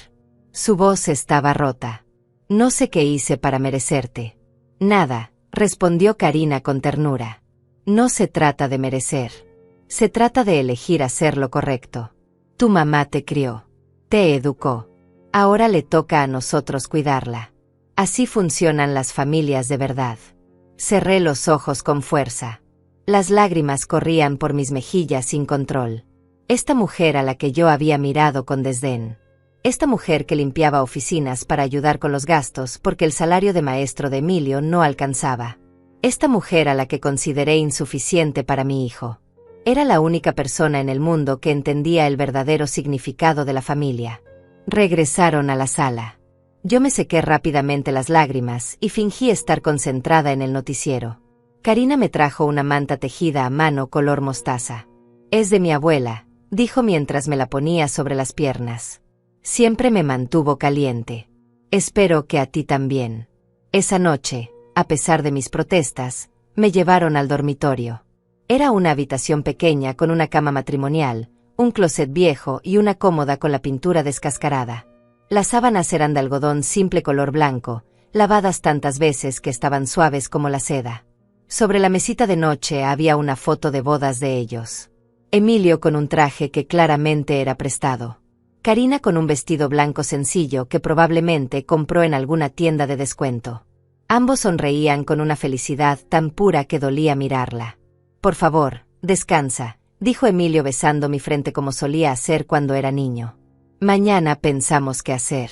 Su voz estaba rota. No sé qué hice para merecerte. Nada, respondió Karina con ternura. No se trata de merecer. Se trata de elegir hacer lo correcto. Tu mamá te crió. Te educó. Ahora le toca a nosotros cuidarla. Así funcionan las familias de verdad. Cerré los ojos con fuerza. Las lágrimas corrían por mis mejillas sin control. Esta mujer a la que yo había mirado con desdén. Esta mujer que limpiaba oficinas para ayudar con los gastos porque el salario de maestro de Emilio no alcanzaba. Esta mujer a la que consideré insuficiente para mi hijo. Era la única persona en el mundo que entendía el verdadero significado de la familia. Regresaron a la sala. Yo me sequé rápidamente las lágrimas y fingí estar concentrada en el noticiero. Karina me trajo una manta tejida a mano color mostaza. Es de mi abuela, dijo mientras me la ponía sobre las piernas. Siempre me mantuvo caliente. Espero que a ti también. Esa noche, a pesar de mis protestas, me llevaron al dormitorio. Era una habitación pequeña con una cama matrimonial, un closet viejo y una cómoda con la pintura descascarada. Las sábanas eran de algodón simple color blanco, lavadas tantas veces que estaban suaves como la seda. Sobre la mesita de noche había una foto de bodas de ellos. Emilio con un traje que claramente era prestado. Karina con un vestido blanco sencillo que probablemente compró en alguna tienda de descuento. Ambos sonreían con una felicidad tan pura que dolía mirarla. Por favor, descansa, dijo Emilio besando mi frente como solía hacer cuando era niño. Mañana pensamos qué hacer.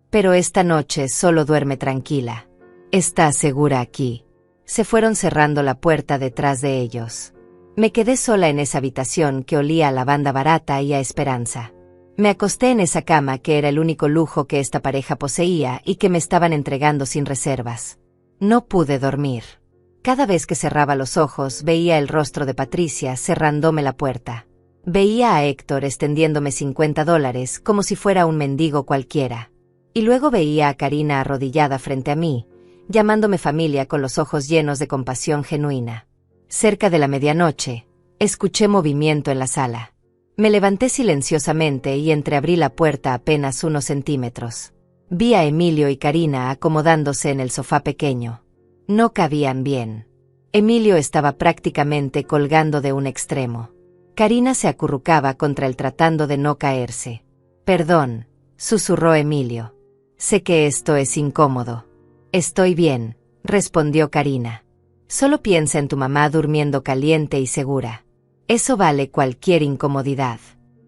Pero esta noche solo duerme tranquila. Está segura aquí. Se fueron cerrando la puerta detrás de ellos. Me quedé sola en esa habitación que olía a lavanda barata y a esperanza. Me acosté en esa cama que era el único lujo que esta pareja poseía y que me estaban entregando sin reservas. No pude dormir. Cada vez que cerraba los ojos veía el rostro de Patricia cerrándome la puerta. Veía a Héctor extendiéndome $50 como si fuera un mendigo cualquiera. Y luego veía a Karina arrodillada frente a mí, llamándome familia con los ojos llenos de compasión genuina. Cerca de la medianoche, escuché movimiento en la sala. Me levanté silenciosamente y entreabrí la puerta apenas unos centímetros. Vi a Emilio y Karina acomodándose en el sofá pequeño. No cabían bien. Emilio estaba prácticamente colgando de un extremo. Karina se acurrucaba contra él tratando de no caerse. Perdón, susurró Emilio. Sé que esto es incómodo. Estoy bien, respondió Karina. Solo piensa en tu mamá durmiendo caliente y segura. Eso vale cualquier incomodidad.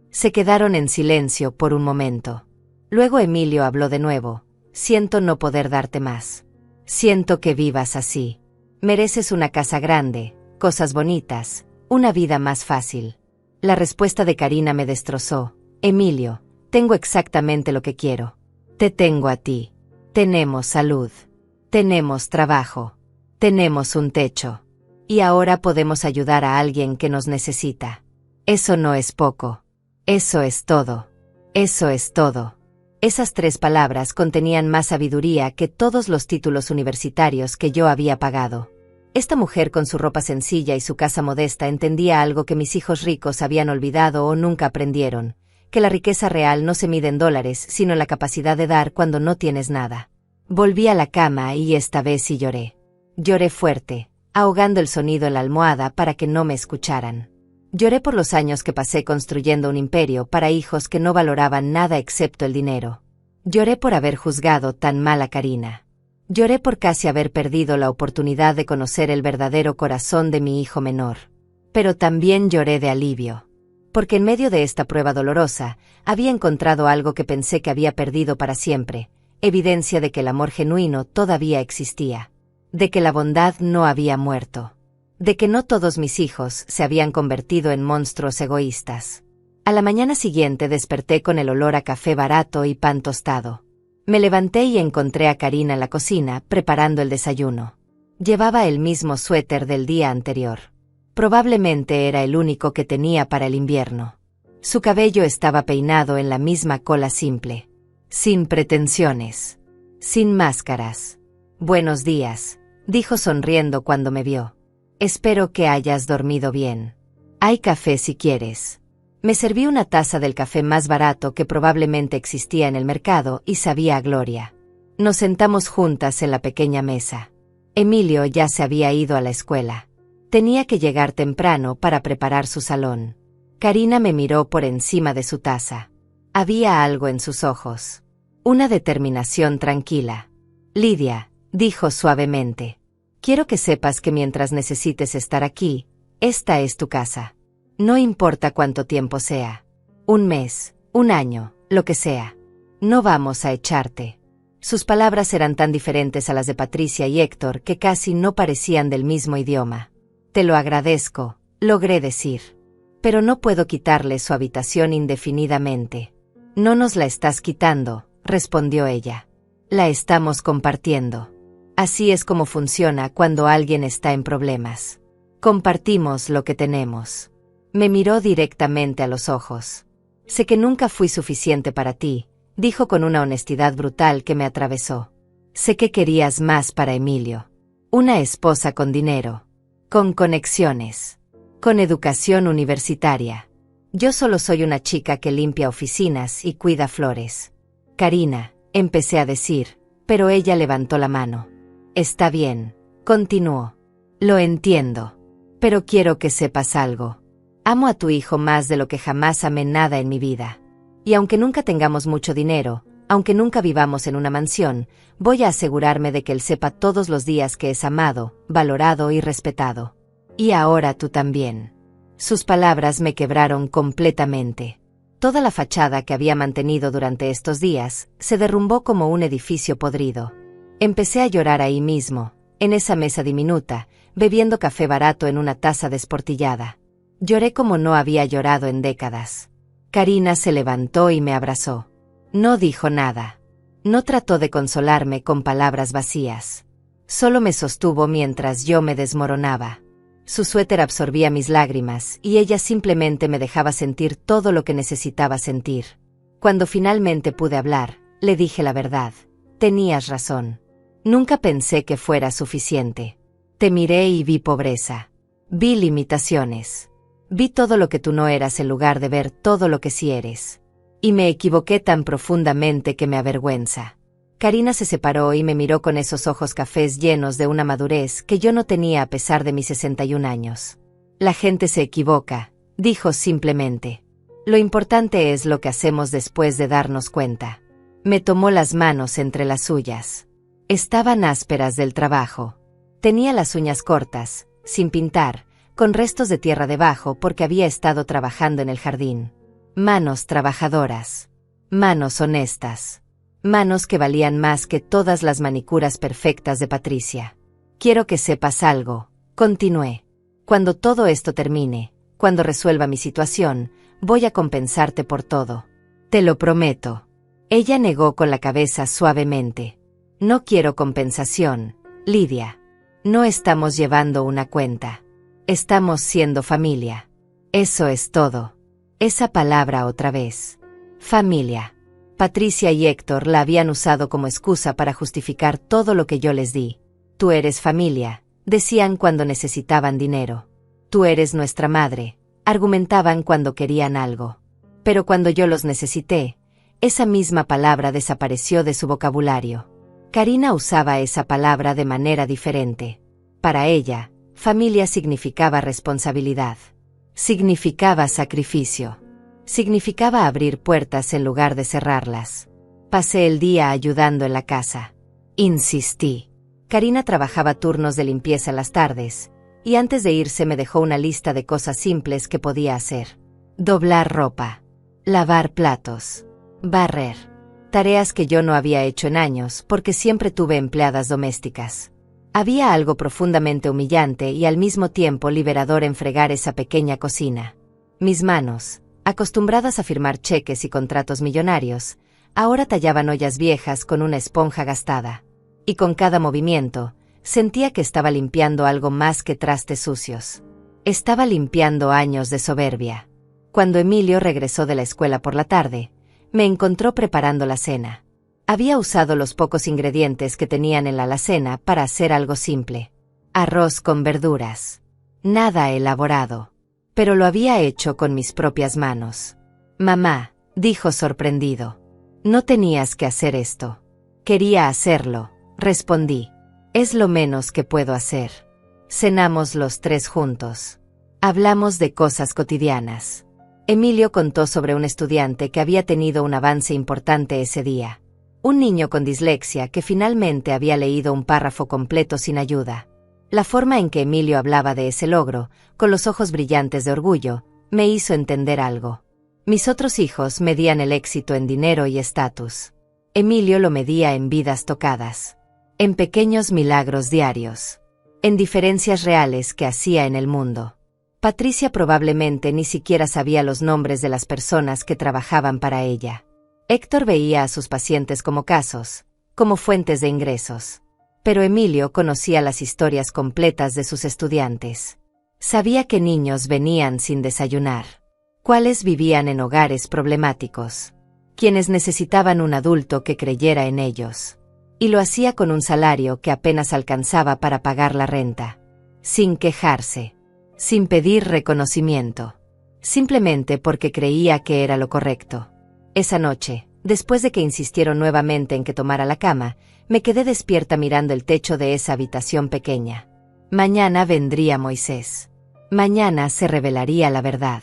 Se quedaron en silencio por un momento. Luego Emilio habló de nuevo. Siento no poder darte más. Siento que vivas así. Mereces una casa grande, cosas bonitas, una vida más fácil. La respuesta de Karina me destrozó. Emilio, tengo exactamente lo que quiero. Te tengo a ti. Tenemos salud. Tenemos trabajo. Tenemos un techo. Y ahora podemos ayudar a alguien que nos necesita. Eso no es poco. Eso es todo. Eso es todo. Esas 3 palabras contenían más sabiduría que todos los títulos universitarios que yo había pagado. Esta mujer con su ropa sencilla y su casa modesta entendía algo que mis hijos ricos habían olvidado o nunca aprendieron, que la riqueza real no se mide en dólares sino en la capacidad de dar cuando no tienes nada. Volví a la cama y esta vez sí lloré. Lloré fuerte, ahogando el sonido en la almohada para que no me escucharan. Lloré por los años que pasé construyendo un imperio para hijos que no valoraban nada excepto el dinero. Lloré por haber juzgado tan mal a Karina. Lloré por casi haber perdido la oportunidad de conocer el verdadero corazón de mi hijo menor. Pero también lloré de alivio. Porque en medio de esta prueba dolorosa, había encontrado algo que pensé que había perdido para siempre, evidencia de que el amor genuino todavía existía. De que la bondad no había muerto. De que no todos mis hijos se habían convertido en monstruos egoístas. A la mañana siguiente desperté con el olor a café barato y pan tostado. Me levanté y encontré a Karina en la cocina preparando el desayuno. Llevaba el mismo suéter del día anterior. Probablemente era el único que tenía para el invierno. Su cabello estaba peinado en la misma cola simple. Sin pretensiones. Sin máscaras. Buenos días, dijo sonriendo cuando me vio. Espero que hayas dormido bien. Hay café si quieres. Me serví una taza del café más barato que probablemente existía en el mercado y sabía a gloria. Nos sentamos juntas en la pequeña mesa. Emilio ya se había ido a la escuela. Tenía que llegar temprano para preparar su salón. Karina me miró por encima de su taza. Había algo en sus ojos. Una determinación tranquila. Lidia, dijo suavemente. Quiero que sepas que mientras necesites estar aquí, esta es tu casa. No importa cuánto tiempo sea. Un mes, un año, lo que sea. No vamos a echarte. Sus palabras eran tan diferentes a las de Patricia y Héctor que casi no parecían del mismo idioma. Te lo agradezco, logré decir. Pero no puedo quitarle su habitación indefinidamente. No nos la estás quitando, respondió ella. La estamos compartiendo. Así es como funciona cuando alguien está en problemas. Compartimos lo que tenemos. Me miró directamente a los ojos. Sé que nunca fui suficiente para ti, dijo con una honestidad brutal que me atravesó. Sé que querías más para Emilio. Una esposa con dinero. Con conexiones. Con educación universitaria. Yo solo soy una chica que limpia oficinas y cuida flores. Karina, empecé a decir, pero ella levantó la mano. Está bien, continuó. Lo entiendo. Pero quiero que sepas algo. Amo a tu hijo más de lo que jamás amé nada en mi vida. Y aunque nunca tengamos mucho dinero, aunque nunca vivamos en una mansión, voy a asegurarme de que él sepa todos los días que es amado, valorado y respetado. Y ahora tú también. Sus palabras me quebraron completamente. Toda la fachada que había mantenido durante estos días se derrumbó como un edificio podrido. Empecé a llorar ahí mismo, en esa mesa diminuta, bebiendo café barato en una taza desportillada. Lloré como no había llorado en décadas. Karina se levantó y me abrazó. No dijo nada. No trató de consolarme con palabras vacías. Solo me sostuvo mientras yo me desmoronaba. Su suéter absorbía mis lágrimas y ella simplemente me dejaba sentir todo lo que necesitaba sentir. Cuando finalmente pude hablar, le dije la verdad. Tenías razón. Nunca pensé que fuera suficiente. Te miré y vi pobreza. Vi limitaciones. Vi todo lo que tú no eras en lugar de ver todo lo que sí eres. Y me equivoqué tan profundamente que me avergüenza. Karina se separó y me miró con esos ojos cafés llenos de una madurez que yo no tenía a pesar de mis 61 años. La gente se equivoca, dijo simplemente. Lo importante es lo que hacemos después de darnos cuenta. Me tomó las manos entre las suyas. Estaban ásperas del trabajo. Tenía las uñas cortas, sin pintar, con restos de tierra debajo porque había estado trabajando en el jardín. Manos trabajadoras. Manos honestas. Manos que valían más que todas las manicuras perfectas de Patricia. Quiero que sepas algo, continué. Cuando todo esto termine, cuando resuelva mi situación, voy a compensarte por todo. Te lo prometo. Ella negó con la cabeza suavemente. No quiero compensación, Lidia. No estamos llevando una cuenta. Estamos siendo familia. Eso es todo. Esa palabra otra vez. Familia. Patricia y Héctor la habían usado como excusa para justificar todo lo que yo les di. Tú eres familia, decían cuando necesitaban dinero. Tú eres nuestra madre, argumentaban cuando querían algo. Pero cuando yo los necesité, esa misma palabra desapareció de su vocabulario. Karina usaba esa palabra de manera diferente. Para ella, familia significaba responsabilidad. Significaba sacrificio. Significaba abrir puertas en lugar de cerrarlas. Pasé el día ayudando en la casa. Insistí. Karina trabajaba turnos de limpieza en las tardes, y antes de irse me dejó una lista de cosas simples que podía hacer. Doblar ropa. Lavar platos. Barrer. Tareas que yo no había hecho en años porque siempre tuve empleadas domésticas. Había algo profundamente humillante y al mismo tiempo liberador en fregar esa pequeña cocina. Mis manos, acostumbradas a firmar cheques y contratos millonarios, ahora tallaban ollas viejas con una esponja gastada. Y con cada movimiento, sentía que estaba limpiando algo más que trastes sucios. Estaba limpiando años de soberbia. Cuando Emilio regresó de la escuela por la tarde, me encontró preparando la cena. Había usado los pocos ingredientes que tenían en la alacena para hacer algo simple. Arroz con verduras. Nada elaborado. Pero lo había hecho con mis propias manos. Mamá, dijo sorprendido. No tenías que hacer esto. Quería hacerlo, respondí. Es lo menos que puedo hacer. Cenamos los tres juntos. Hablamos de cosas cotidianas. Emilio contó sobre un estudiante que había tenido un avance importante ese día. Un niño con dislexia que finalmente había leído un párrafo completo sin ayuda. La forma en que Emilio hablaba de ese logro, con los ojos brillantes de orgullo, me hizo entender algo. Mis otros hijos medían el éxito en dinero y estatus. Emilio lo medía en vidas tocadas. En pequeños milagros diarios. En diferencias reales que hacía en el mundo. Patricia probablemente ni siquiera sabía los nombres de las personas que trabajaban para ella. Héctor veía a sus pacientes como casos, como fuentes de ingresos. Pero Emilio conocía las historias completas de sus estudiantes. Sabía que niños venían sin desayunar. Cuáles vivían en hogares problemáticos. Quienes necesitaban un adulto que creyera en ellos. Y lo hacía con un salario que apenas alcanzaba para pagar la renta. Sin quejarse. Sin pedir reconocimiento. Simplemente porque creía que era lo correcto. Esa noche, después de que insistieron nuevamente en que tomara la cama, me quedé despierta mirando el techo de esa habitación pequeña. Mañana vendría Moisés. Mañana se revelaría la verdad.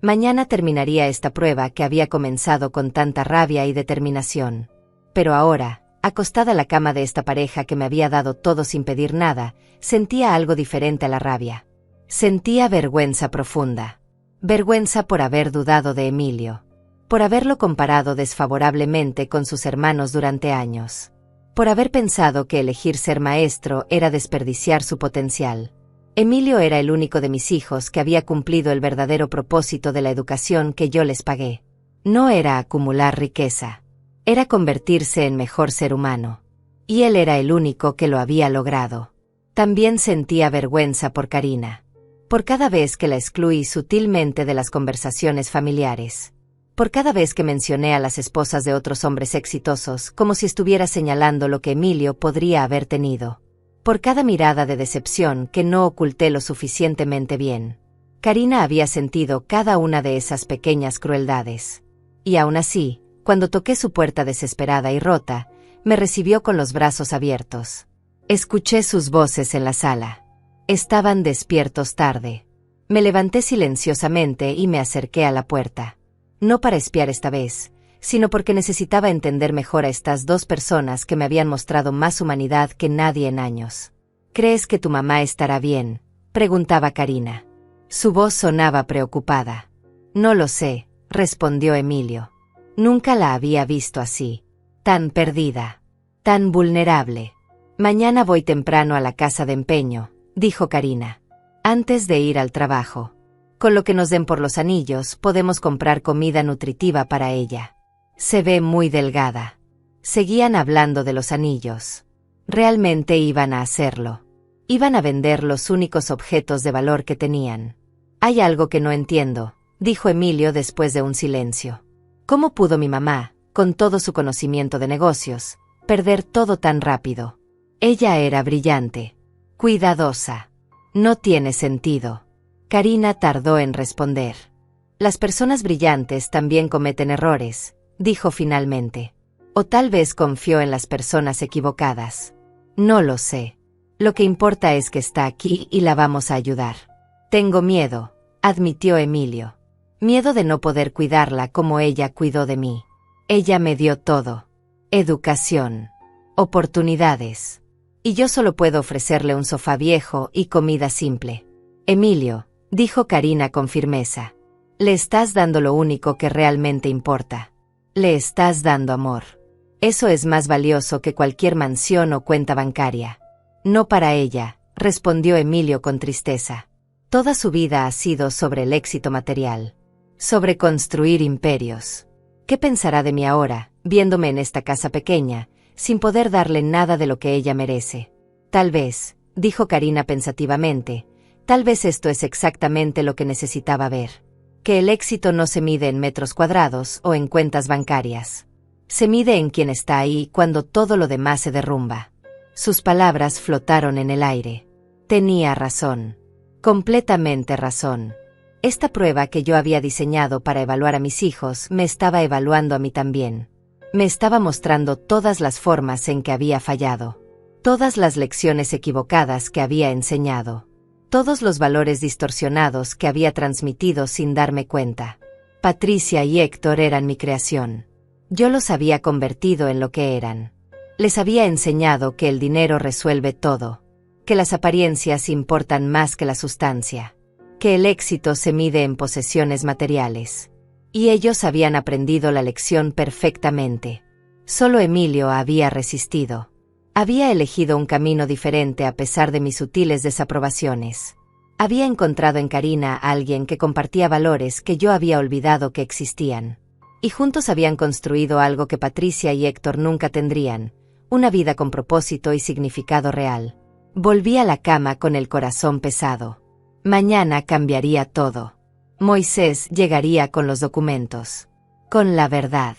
Mañana terminaría esta prueba que había comenzado con tanta rabia y determinación. Pero ahora, acostada en la cama de esta pareja que me había dado todo sin pedir nada, sentía algo diferente a la rabia. Sentía vergüenza profunda. Vergüenza por haber dudado de Emilio. Por haberlo comparado desfavorablemente con sus hermanos durante años. Por haber pensado que elegir ser maestro era desperdiciar su potencial. Emilio era el único de mis hijos que había cumplido el verdadero propósito de la educación que yo les pagué. No era acumular riqueza. Era convertirse en mejor ser humano. Y él era el único que lo había logrado. También sentía vergüenza por Karina. Por cada vez que la excluí sutilmente de las conversaciones familiares. Por cada vez que mencioné a las esposas de otros hombres exitosos como si estuviera señalando lo que Emilio podría haber tenido. Por cada mirada de decepción que no oculté lo suficientemente bien. Karina había sentido cada una de esas pequeñas crueldades. Y aún así, cuando toqué su puerta desesperada y rota, me recibió con los brazos abiertos. Escuché sus voces en la sala. Estaban despiertos tarde. Me levanté silenciosamente y me acerqué a la puerta. No para espiar esta vez, sino porque necesitaba entender mejor a estas dos personas que me habían mostrado más humanidad que nadie en años. ¿Crees que tu mamá estará bien?, preguntaba Karina. Su voz sonaba preocupada. No lo sé, respondió Emilio. Nunca la había visto así. Tan perdida. Tan vulnerable. Mañana voy temprano a la casa de empeño, dijo Karina. Antes de ir al trabajo. Con lo que nos den por los anillos, podemos comprar comida nutritiva para ella. Se ve muy delgada. Seguían hablando de los anillos. Realmente iban a hacerlo. Iban a vender los únicos objetos de valor que tenían. Hay algo que no entiendo, dijo Emilio después de un silencio. ¿Cómo pudo mi mamá, con todo su conocimiento de negocios, perder todo tan rápido? Ella era brillante. Cuidadosa. No tiene sentido. Karina tardó en responder. Las personas brillantes también cometen errores, dijo finalmente. O tal vez confió en las personas equivocadas. No lo sé. Lo que importa es que está aquí y la vamos a ayudar. Tengo miedo, admitió Emilio. Miedo de no poder cuidarla como ella cuidó de mí. Ella me dio todo. Educación. Oportunidades. Y yo solo puedo ofrecerle un sofá viejo y comida simple. Emilio, dijo Karina con firmeza. Le estás dando lo único que realmente importa. Le estás dando amor. Eso es más valioso que cualquier mansión o cuenta bancaria. No para ella, respondió Emilio con tristeza. Toda su vida ha sido sobre el éxito material. Sobre construir imperios. ¿Qué pensará de mí ahora, viéndome en esta casa pequeña, sin poder darle nada de lo que ella merece? Tal vez, dijo Karina pensativamente, tal vez esto es exactamente lo que necesitaba ver. Que el éxito no se mide en metros cuadrados o en cuentas bancarias. Se mide en quien está ahí cuando todo lo demás se derrumba. Sus palabras flotaron en el aire. Tenía razón. Completamente razón. Esta prueba que yo había diseñado para evaluar a mis hijos me estaba evaluando a mí también. Me estaba mostrando todas las formas en que había fallado. Todas las lecciones equivocadas que había enseñado. Todos los valores distorsionados que había transmitido sin darme cuenta. Patricia y Héctor eran mi creación. Yo los había convertido en lo que eran. Les había enseñado que el dinero resuelve todo, que las apariencias importan más que la sustancia, que el éxito se mide en posesiones materiales. Y ellos habían aprendido la lección perfectamente. Solo Emilio había resistido. Había elegido un camino diferente a pesar de mis sutiles desaprobaciones. Había encontrado en Karina a alguien que compartía valores que yo había olvidado que existían. Y juntos habían construido algo que Patricia y Héctor nunca tendrían, una vida con propósito y significado real. Volví a la cama con el corazón pesado. Mañana cambiaría todo. Moisés llegaría con los documentos. Con la verdad.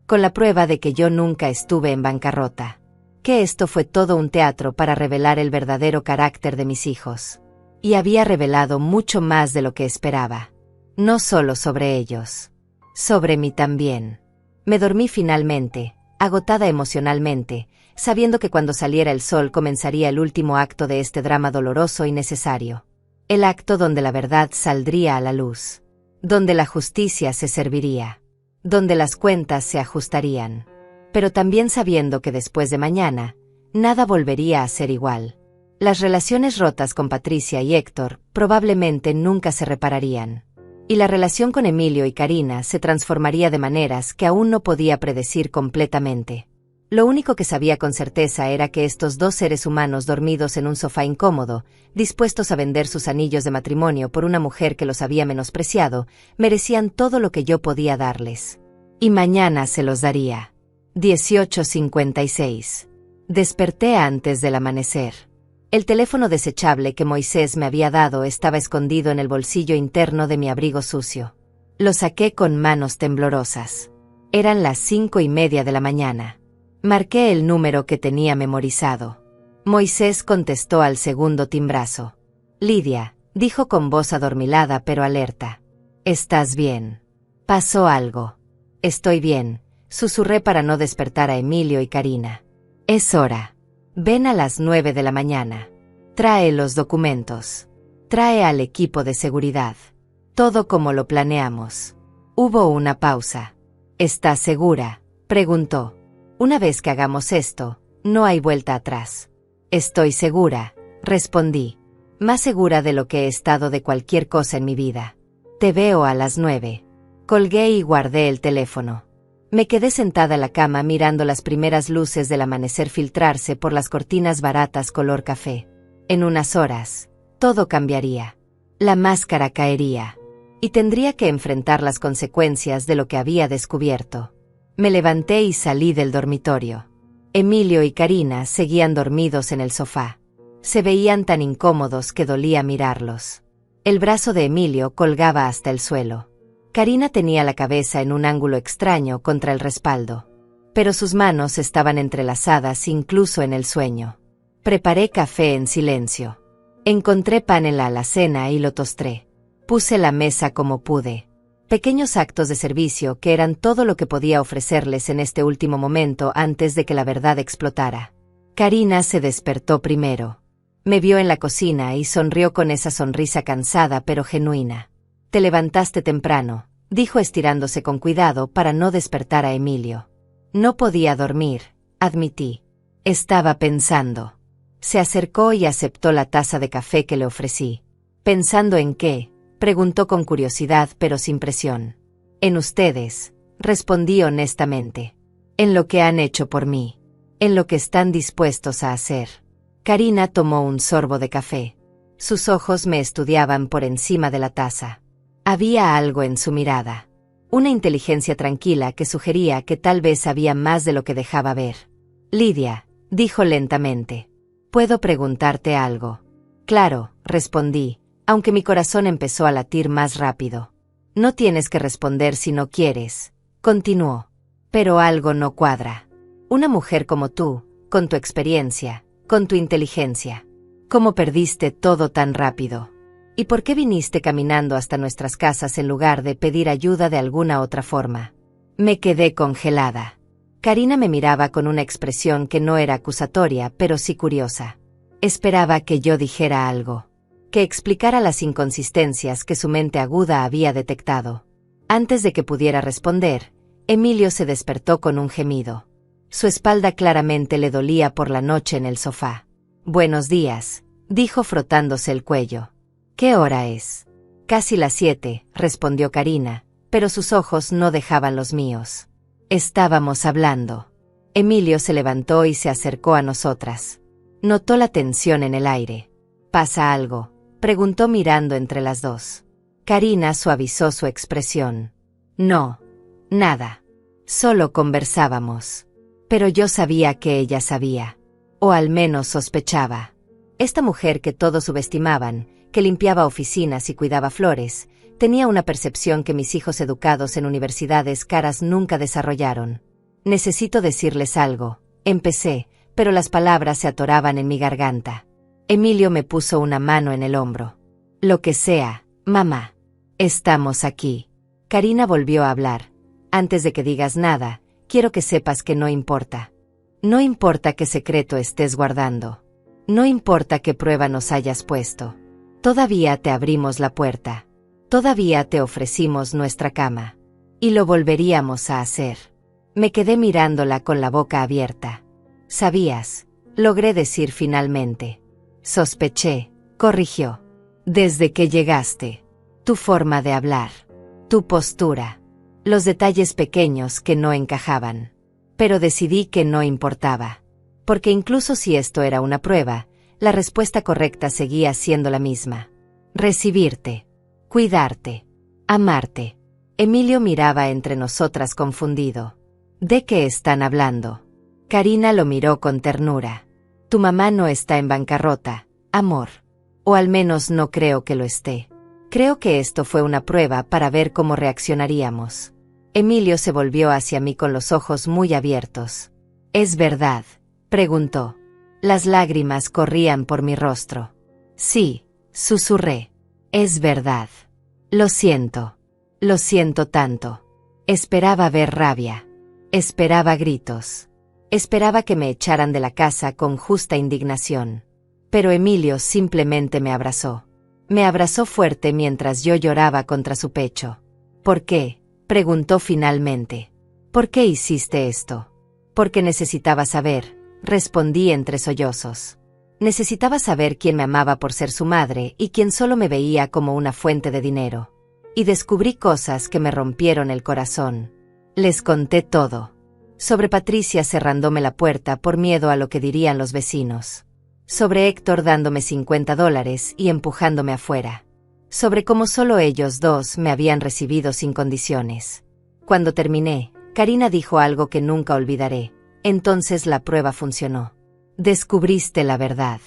Con la prueba de que yo nunca estuve en bancarrota. Que esto fue todo un teatro para revelar el verdadero carácter de mis hijos. Y había revelado mucho más de lo que esperaba. No solo sobre ellos. Sobre mí también. Me dormí finalmente, agotada emocionalmente, sabiendo que cuando saliera el sol comenzaría el último acto de este drama doloroso y necesario. El acto donde la verdad saldría a la luz. Donde la justicia se serviría. Donde las cuentas se ajustarían. Pero también sabiendo que después de mañana, nada volvería a ser igual. Las relaciones rotas con Patricia y Héctor probablemente nunca se repararían. Y la relación con Emilio y Karina se transformaría de maneras que aún no podía predecir completamente. Lo único que sabía con certeza era que estos dos seres humanos dormidos en un sofá incómodo, dispuestos a vender sus anillos de matrimonio por una mujer que los había menospreciado, merecían todo lo que yo podía darles. Y mañana se los daría. 18:56. Desperté antes del amanecer. El teléfono desechable que Moisés me había dado estaba escondido en el bolsillo interno de mi abrigo sucio. Lo saqué con manos temblorosas. Eran las 5:30 de la mañana. Marqué el número que tenía memorizado. Moisés contestó al segundo timbrazo. Lidia, dijo con voz adormilada pero alerta. ¿Estás bien? ¿Pasó algo? Estoy bien, susurré para no despertar a Emilio y Karina. Es hora. Ven a las 9 de la mañana. Trae los documentos. Trae al equipo de seguridad. Todo como lo planeamos. Hubo una pausa. ¿Estás segura?, preguntó. Una vez que hagamos esto, no hay vuelta atrás. Estoy segura, respondí. Más segura de lo que he estado de cualquier cosa en mi vida. Te veo a las 9. Colgué y guardé el teléfono. Me quedé sentada en la cama mirando las primeras luces del amanecer filtrarse por las cortinas baratas color café. En unas horas, todo cambiaría. La máscara caería. Y tendría que enfrentar las consecuencias de lo que había descubierto. Me levanté y salí del dormitorio. Emilio y Karina seguían dormidos en el sofá. Se veían tan incómodos que dolía mirarlos. El brazo de Emilio colgaba hasta el suelo. Karina tenía la cabeza en un ángulo extraño contra el respaldo. Pero sus manos estaban entrelazadas incluso en el sueño. Preparé café en silencio. Encontré pan en la alacena y lo tosté. Puse la mesa como pude. Pequeños actos de servicio que eran todo lo que podía ofrecerles en este último momento antes de que la verdad explotara. Karina se despertó primero. Me vio en la cocina y sonrió con esa sonrisa cansada pero genuina. «Te levantaste temprano», dijo estirándose con cuidado para no despertar a Emilio. «No podía dormir», admití. «Estaba pensando». Se acercó y aceptó la taza de café que le ofrecí. «¿Pensando en qué?», preguntó con curiosidad pero sin presión. «En ustedes», respondí honestamente. «En lo que han hecho por mí. En lo que están dispuestos a hacer». Karina tomó un sorbo de café. Sus ojos me estudiaban por encima de la taza. Había algo en su mirada. Una inteligencia tranquila que sugería que tal vez había más de lo que dejaba ver. «Lidia», dijo lentamente, «¿puedo preguntarte algo?» «Claro», respondí, aunque mi corazón empezó a latir más rápido. «No tienes que responder si no quieres», continuó. «Pero algo no cuadra. Una mujer como tú, con tu experiencia, con tu inteligencia. ¿Cómo perdiste todo tan rápido? ¿Y por qué viniste caminando hasta nuestras casas en lugar de pedir ayuda de alguna otra forma?» Me quedé congelada. Karina me miraba con una expresión que no era acusatoria, pero sí curiosa. Esperaba que yo dijera algo, que explicara las inconsistencias que su mente aguda había detectado. Antes de que pudiera responder, Emilio se despertó con un gemido. Su espalda claramente le dolía por la noche en el sofá. «Buenos días», dijo frotándose el cuello. «¿Qué hora es?» «Casi las 7», respondió Karina, pero sus ojos no dejaban los míos. Estábamos hablando. Emilio se levantó y se acercó a nosotras. Notó la tensión en el aire. «¿Pasa algo?», preguntó mirando entre las dos. Karina suavizó su expresión. «No, nada. Solo conversábamos». Pero yo sabía que ella sabía. O al menos sospechaba. Esta mujer que todos subestimaban, que limpiaba oficinas y cuidaba flores, tenía una percepción que mis hijos educados en universidades caras nunca desarrollaron. «Necesito decirles algo», empecé, pero las palabras se atoraban en mi garganta. Emilio me puso una mano en el hombro. «Lo que sea, mamá. Estamos aquí». Karina volvió a hablar. «Antes de que digas nada, quiero que sepas que no importa. No importa qué secreto estés guardando. No importa qué prueba nos hayas puesto. Todavía te abrimos la puerta. Todavía te ofrecimos nuestra cama. Y lo volveríamos a hacer». Me quedé mirándola con la boca abierta. «¿Sabías?», logré decir finalmente. «Sospeché», corrigió. «Desde que llegaste. Tu forma de hablar. Tu postura. Los detalles pequeños que no encajaban. Pero decidí que no importaba. Porque incluso si esto era una prueba, la respuesta correcta seguía siendo la misma. Recibirte. Cuidarte. Amarte». Emilio miraba entre nosotras confundido. «¿De qué están hablando?». Karina lo miró con ternura. «Tu mamá no está en bancarrota, amor. O al menos no creo que lo esté. Creo que esto fue una prueba para ver cómo reaccionaríamos». Emilio se volvió hacia mí con los ojos muy abiertos. «¿Es verdad?», preguntó. Las lágrimas corrían por mi rostro. «Sí», susurré. «Es verdad. Lo siento. Lo siento tanto». Esperaba ver rabia. Esperaba gritos. Esperaba que me echaran de la casa con justa indignación. Pero Emilio simplemente me abrazó. Me abrazó fuerte mientras yo lloraba contra su pecho. «¿Por qué?», preguntó finalmente. «¿Por qué hiciste esto?». «Porque necesitaba saber», respondí entre sollozos. Necesitaba saber quién me amaba por ser su madre y quién solo me veía como una fuente de dinero. Y descubrí cosas que me rompieron el corazón. Les conté todo. Sobre Patricia cerrándome la puerta por miedo a lo que dirían los vecinos. Sobre Héctor dándome $50 y empujándome afuera. Sobre cómo solo ellos dos me habían recibido sin condiciones. Cuando terminé, Karina dijo algo que nunca olvidaré. «Entonces la prueba funcionó. Descubriste la verdad.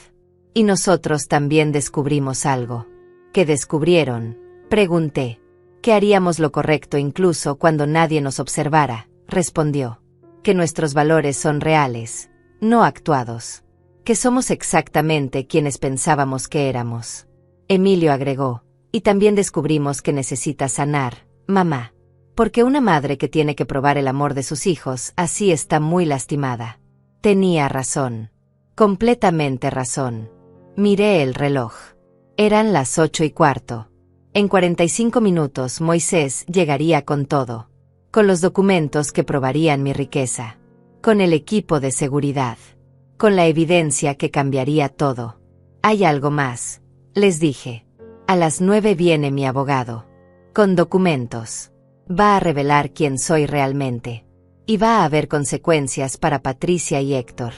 Y nosotros también descubrimos algo». «¿Qué descubrieron?», pregunté. «Que haríamos lo correcto incluso cuando nadie nos observara», respondió. «Que nuestros valores son reales, no actuados. Que somos exactamente quienes pensábamos que éramos». Emilio agregó. «Y también descubrimos que necesitas sanar, mamá. Porque una madre que tiene que probar el amor de sus hijos así está muy lastimada. Tenía razón. Completamente razón. Miré el reloj. Eran las 8:15. En 45 minutos Moisés llegaría con todo. Con los documentos que probarían mi riqueza. Con el equipo de seguridad. Con la evidencia que cambiaría todo. Hay algo más, les dije. A las 9 viene mi abogado. Con documentos. Va a revelar quién soy realmente. Y va a haber consecuencias para Patricia y Héctor.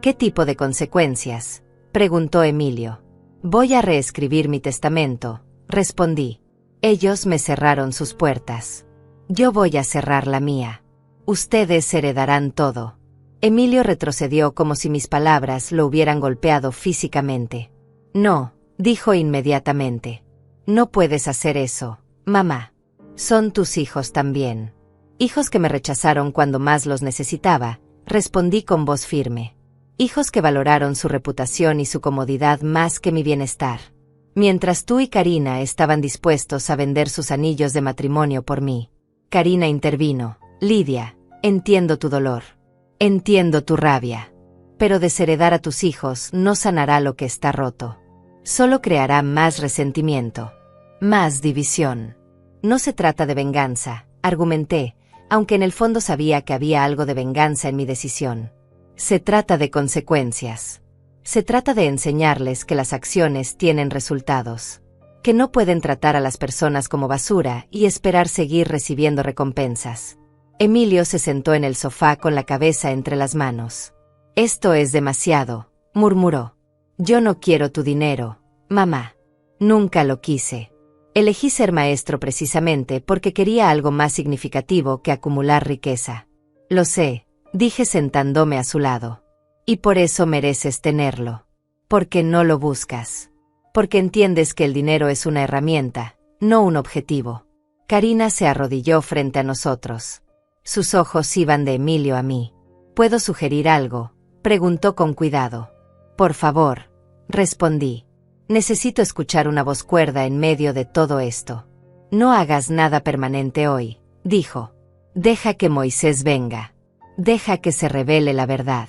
¿Qué tipo de consecuencias?, preguntó Emilio. Voy a reescribir mi testamento, respondí. Ellos me cerraron sus puertas. Yo voy a cerrar la mía. Ustedes heredarán todo. Emilio retrocedió como si mis palabras lo hubieran golpeado físicamente. No, dijo inmediatamente. No puedes hacer eso, mamá. Son tus hijos también. Hijos que me rechazaron cuando más los necesitaba, respondí con voz firme. Hijos que valoraron su reputación y su comodidad más que mi bienestar. Mientras tú y Karina estaban dispuestos a vender sus anillos de matrimonio por mí. Karina intervino. Lidia, entiendo tu dolor. Entiendo tu rabia. Pero desheredar a tus hijos no sanará lo que está roto. Solo creará más resentimiento. Más división. No se trata de venganza, argumenté, aunque en el fondo sabía que había algo de venganza en mi decisión. Se trata de consecuencias. Se trata de enseñarles que las acciones tienen resultados. Que no pueden tratar a las personas como basura y esperar seguir recibiendo recompensas. Emilio se sentó en el sofá con la cabeza entre las manos. Esto es demasiado, murmuró. Yo no quiero tu dinero, mamá. Nunca lo quise. Elegí ser maestro precisamente porque quería algo más significativo que acumular riqueza. Lo sé, dije sentándome a su lado. Y por eso mereces tenerlo. Porque no lo buscas. Porque entiendes que el dinero es una herramienta, no un objetivo. Karina se arrodilló frente a nosotros. Sus ojos iban de Emilio a mí. ¿Puedo sugerir algo?, preguntó con cuidado. Por favor, respondí. Necesito escuchar una voz cuerda en medio de todo esto. No hagas nada permanente hoy, dijo. Deja que Moisés venga. Deja que se revele la verdad.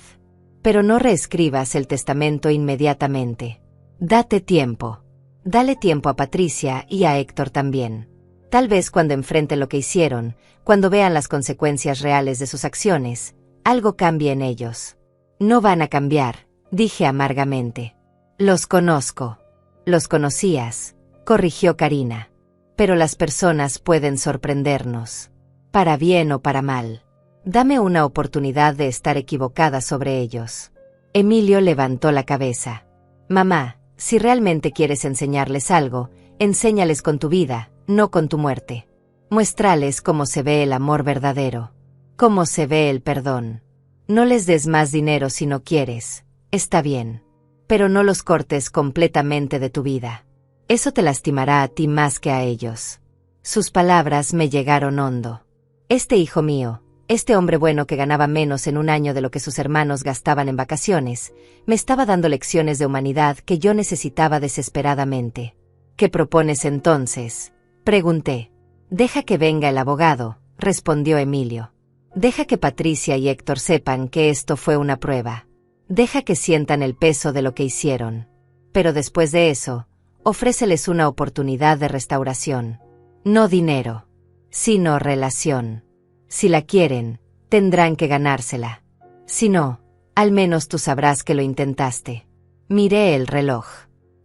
Pero no reescribas el testamento inmediatamente. Date tiempo. Dale tiempo a Patricia y a Héctor también. Tal vez cuando enfrenten lo que hicieron, cuando vean las consecuencias reales de sus acciones, algo cambie en ellos. No van a cambiar, dije amargamente. Los conozco. Los conocías, corrigió Karina. Pero las personas pueden sorprendernos. Para bien o para mal. Dame una oportunidad de estar equivocada sobre ellos. Emilio levantó la cabeza. Mamá, si realmente quieres enseñarles algo, enséñales con tu vida, no con tu muerte. Muéstrales cómo se ve el amor verdadero. Cómo se ve el perdón. No les des más dinero si no quieres. Está bien. Pero no los cortes completamente de tu vida. Eso te lastimará a ti más que a ellos. Sus palabras me llegaron hondo. Este hijo mío, este hombre bueno que ganaba menos en un año de lo que sus hermanos gastaban en vacaciones, me estaba dando lecciones de humanidad que yo necesitaba desesperadamente. ¿Qué propones entonces?, pregunté. Deja que venga el abogado, respondió Emilio. Deja que Patricia y Héctor sepan que esto fue una prueba. Deja que sientan el peso de lo que hicieron. Pero después de eso, ofréceles una oportunidad de restauración. No dinero, sino relación. Si la quieren, tendrán que ganársela. Si no, al menos tú sabrás que lo intentaste. Miré el reloj.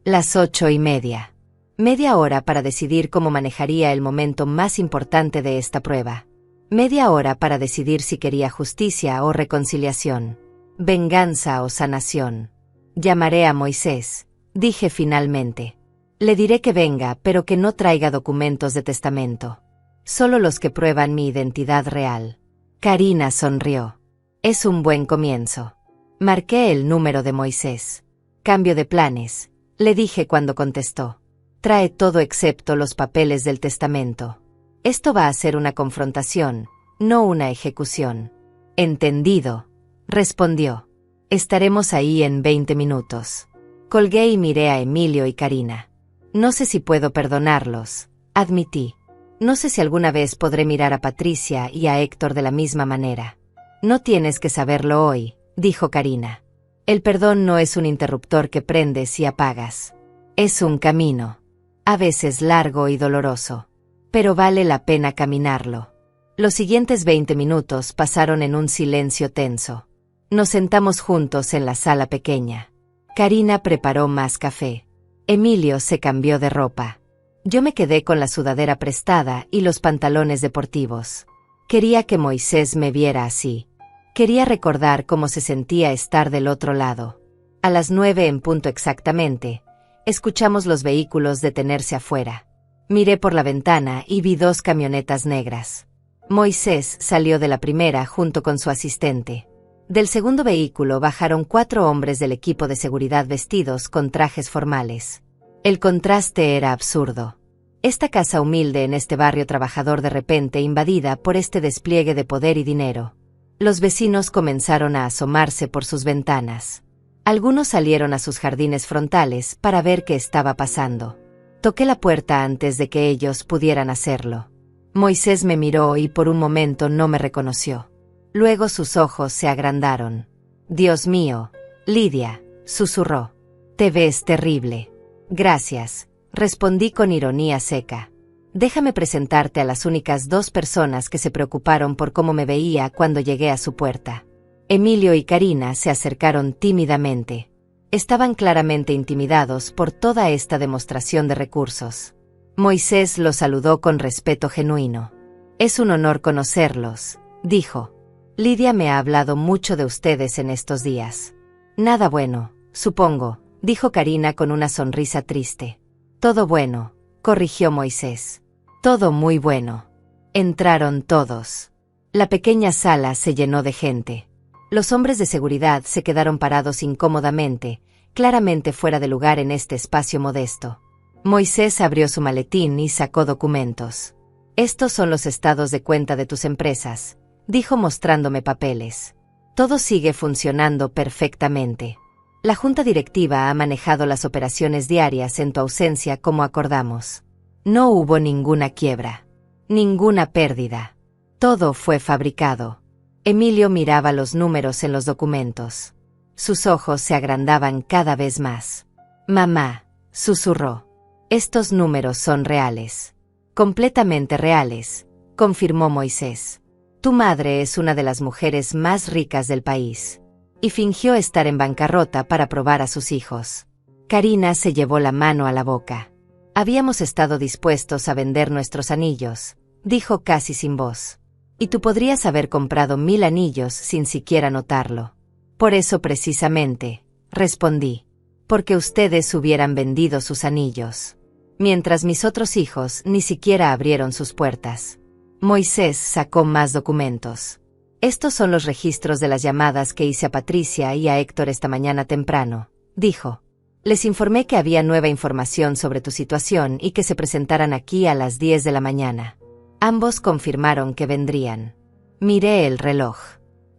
Las 8:30. Media hora para decidir cómo manejaría el momento más importante de esta prueba. Media hora para decidir si quería justicia o reconciliación. Venganza o sanación. Llamaré a Moisés, dije finalmente. Le diré que venga, pero que no traiga documentos de testamento. Solo los que prueban mi identidad real. Karina sonrió. Es un buen comienzo. Marqué el número de Moisés. Cambio de planes, le dije cuando contestó. Trae todo excepto los papeles del testamento. Esto va a ser una confrontación, no una ejecución. Entendido, respondió. Estaremos ahí en 20 minutos. Colgué y miré a Emilio y Karina. No sé si puedo perdonarlos, admití. No sé si alguna vez podré mirar a Patricia y a Héctor de la misma manera. No tienes que saberlo hoy, dijo Karina. El perdón no es un interruptor que prendes y apagas. Es un camino. A veces largo y doloroso. Pero vale la pena caminarlo. Los siguientes 20 minutos pasaron en un silencio tenso. Nos sentamos juntos en la sala pequeña. Karina preparó más café. Emilio se cambió de ropa. Yo me quedé con la sudadera prestada y los pantalones deportivos. Quería que Moisés me viera así. Quería recordar cómo se sentía estar del otro lado. A las 9 en punto exactamente, escuchamos los vehículos detenerse afuera. Miré por la ventana y vi 2 camionetas negras. Moisés salió de la primera junto con su asistente. Del segundo vehículo bajaron 4 hombres del equipo de seguridad vestidos con trajes formales. El contraste era absurdo. Esta casa humilde en este barrio trabajador de repente invadida por este despliegue de poder y dinero. Los vecinos comenzaron a asomarse por sus ventanas. Algunos salieron a sus jardines frontales para ver qué estaba pasando. Toqué la puerta antes de que ellos pudieran hacerlo. Moisés me miró y por un momento no me reconoció. Luego sus ojos se agrandaron. «Dios mío, Lidia», susurró. «Te ves terrible». «Gracias», respondí con ironía seca. «Déjame presentarte a las únicas 2 personas que se preocuparon por cómo me veía cuando llegué a su puerta». Emilio y Karina se acercaron tímidamente. Estaban claramente intimidados por toda esta demostración de recursos. Moisés los saludó con respeto genuino. «Es un honor conocerlos», dijo. «Lidia me ha hablado mucho de ustedes en estos días». «Nada bueno, supongo», dijo Karina con una sonrisa triste. «Todo bueno», corrigió Moisés. «Todo muy bueno». Entraron todos. La pequeña sala se llenó de gente. Los hombres de seguridad se quedaron parados incómodamente, claramente fuera de lugar en este espacio modesto. Moisés abrió su maletín y sacó documentos. «Estos son los estados de cuenta de tus empresas», dijo mostrándome papeles. «Todo sigue funcionando perfectamente. La junta directiva ha manejado las operaciones diarias en tu ausencia como acordamos. No hubo ninguna quiebra. Ninguna pérdida. Todo fue fabricado». Emilio miraba los números en los documentos. Sus ojos se agrandaban cada vez más. «Mamá», susurró. «Estos números son reales». «Completamente reales», confirmó Moisés. «Tu madre es una de las mujeres más ricas del país». Y fingió estar en bancarrota para probar a sus hijos. Karina se llevó la mano a la boca. «Habíamos estado dispuestos a vender nuestros anillos», dijo casi sin voz. «Y tú podrías haber comprado 1000 anillos sin siquiera notarlo». «Por eso precisamente», respondí. «Porque ustedes hubieran vendido sus anillos. Mientras mis otros hijos ni siquiera abrieron sus puertas». Moisés sacó más documentos. «Estos son los registros de las llamadas que hice a Patricia y a Héctor esta mañana temprano», dijo. «Les informé que había nueva información sobre tu situación y que se presentaran aquí a las 10 de la mañana. Ambos confirmaron que vendrían». Miré el reloj.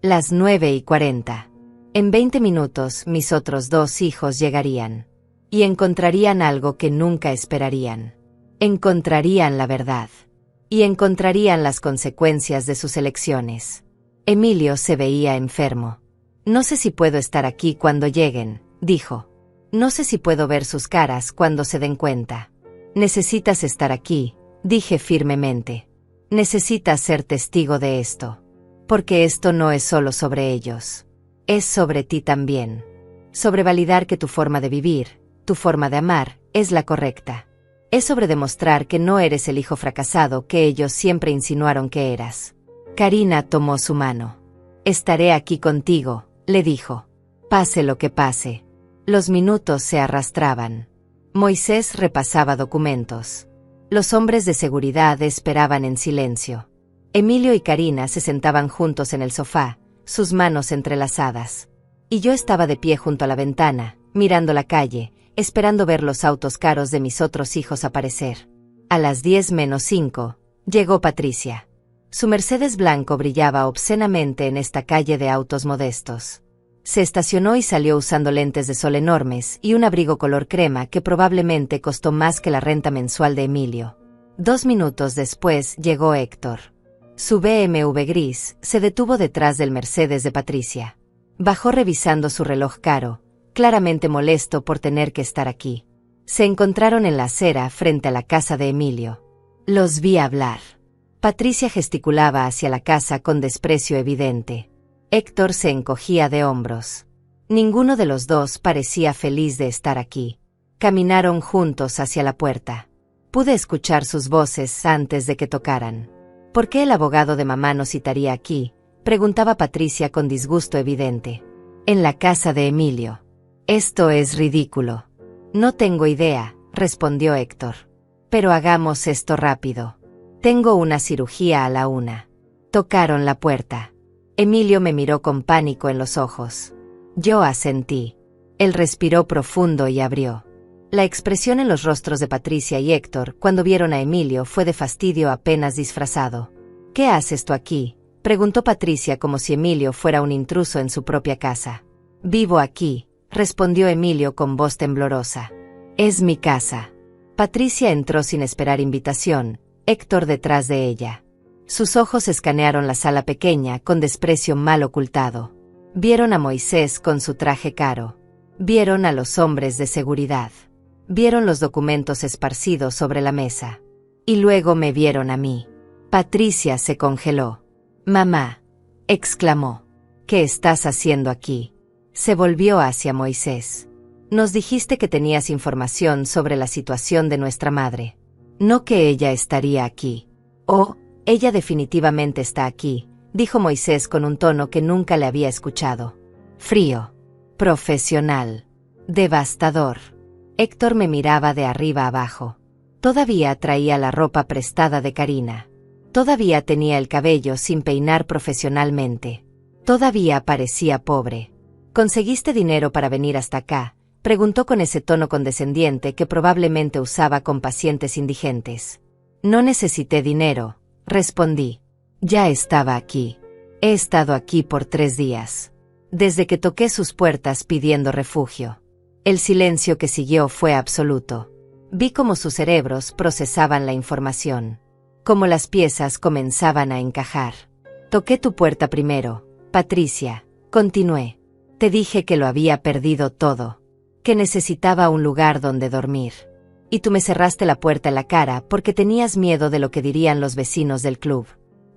Las 9:40. En 20 minutos mis otros 2 hijos llegarían. Y encontrarían algo que nunca esperarían. Encontrarían la verdad. Y encontrarían las consecuencias de sus elecciones. Emilio se veía enfermo. «No sé si puedo estar aquí cuando lleguen», dijo. «No sé si puedo ver sus caras cuando se den cuenta». «Necesitas estar aquí», dije firmemente. «Necesitas ser testigo de esto. Porque esto no es solo sobre ellos. Es sobre ti también. Sobre validar que tu forma de vivir, tu forma de amar, es la correcta. Es sobre demostrar que no eres el hijo fracasado que ellos siempre insinuaron que eras». Karina tomó su mano. «Estaré aquí contigo», le dijo. «Pase lo que pase». Los minutos se arrastraban. Moisés repasaba documentos. Los hombres de seguridad esperaban en silencio. Emilio y Karina se sentaban juntos en el sofá, sus manos entrelazadas. Y yo estaba de pie junto a la ventana, mirando la calle, esperando ver los autos caros de mis otros hijos aparecer. A las 10:05, llegó Patricia. Su Mercedes blanco brillaba obscenamente en esta calle de autos modestos. Se estacionó y salió usando lentes de sol enormes y un abrigo color crema que probablemente costó más que la renta mensual de Emilio. 2 minutos después llegó Héctor. Su BMW gris se detuvo detrás del Mercedes de Patricia. Bajó revisando su reloj caro, claramente molesto por tener que estar aquí. Se encontraron en la acera frente a la casa de Emilio. Los vi hablar. Patricia gesticulaba hacia la casa con desprecio evidente. Héctor se encogía de hombros. Ninguno de los dos parecía feliz de estar aquí. Caminaron juntos hacia la puerta. Pude escuchar sus voces antes de que tocaran. ¿Por qué el abogado de mamá nos citaría aquí?, preguntaba Patricia con disgusto evidente. En la casa de Emilio. Esto es ridículo. No tengo idea, respondió Héctor. Pero hagamos esto rápido. Tengo una cirugía a la 1. Tocaron la puerta. Emilio me miró con pánico en los ojos. Yo asentí. Él respiró profundo y abrió. La expresión en los rostros de Patricia y Héctor cuando vieron a Emilio fue de fastidio apenas disfrazado. ¿Qué haces tú aquí?, preguntó Patricia como si Emilio fuera un intruso en su propia casa. Vivo aquí, respondió Emilio con voz temblorosa. Es mi casa. Patricia entró sin esperar invitación, Héctor detrás de ella. Sus ojos escanearon la sala pequeña con desprecio mal ocultado. Vieron a Moisés con su traje caro. Vieron a los hombres de seguridad. Vieron los documentos esparcidos sobre la mesa. Y luego me vieron a mí. Patricia se congeló. Mamá, exclamó. ¿Qué estás haciendo aquí? Se volvió hacia Moisés. Nos dijiste que tenías información sobre la situación de nuestra madre. No que ella estaría aquí. Oh, ella definitivamente está aquí, dijo Moisés con un tono que nunca le había escuchado. Frío. Profesional. Devastador. Héctor me miraba de arriba abajo. Todavía traía la ropa prestada de Karina. Todavía tenía el cabello sin peinar profesionalmente. Todavía parecía pobre. ¿Conseguiste dinero para venir hasta acá?, preguntó con ese tono condescendiente que probablemente usaba con pacientes indigentes. No necesité dinero, respondí. Ya estaba aquí. He estado aquí por 3 días. Desde que toqué sus puertas pidiendo refugio. El silencio que siguió fue absoluto. Vi cómo sus cerebros procesaban la información. Cómo las piezas comenzaban a encajar. Toqué tu puerta primero, Patricia, continué. Te dije que lo había perdido todo. Que necesitaba un lugar donde dormir. Y tú me cerraste la puerta en la cara porque tenías miedo de lo que dirían los vecinos del club.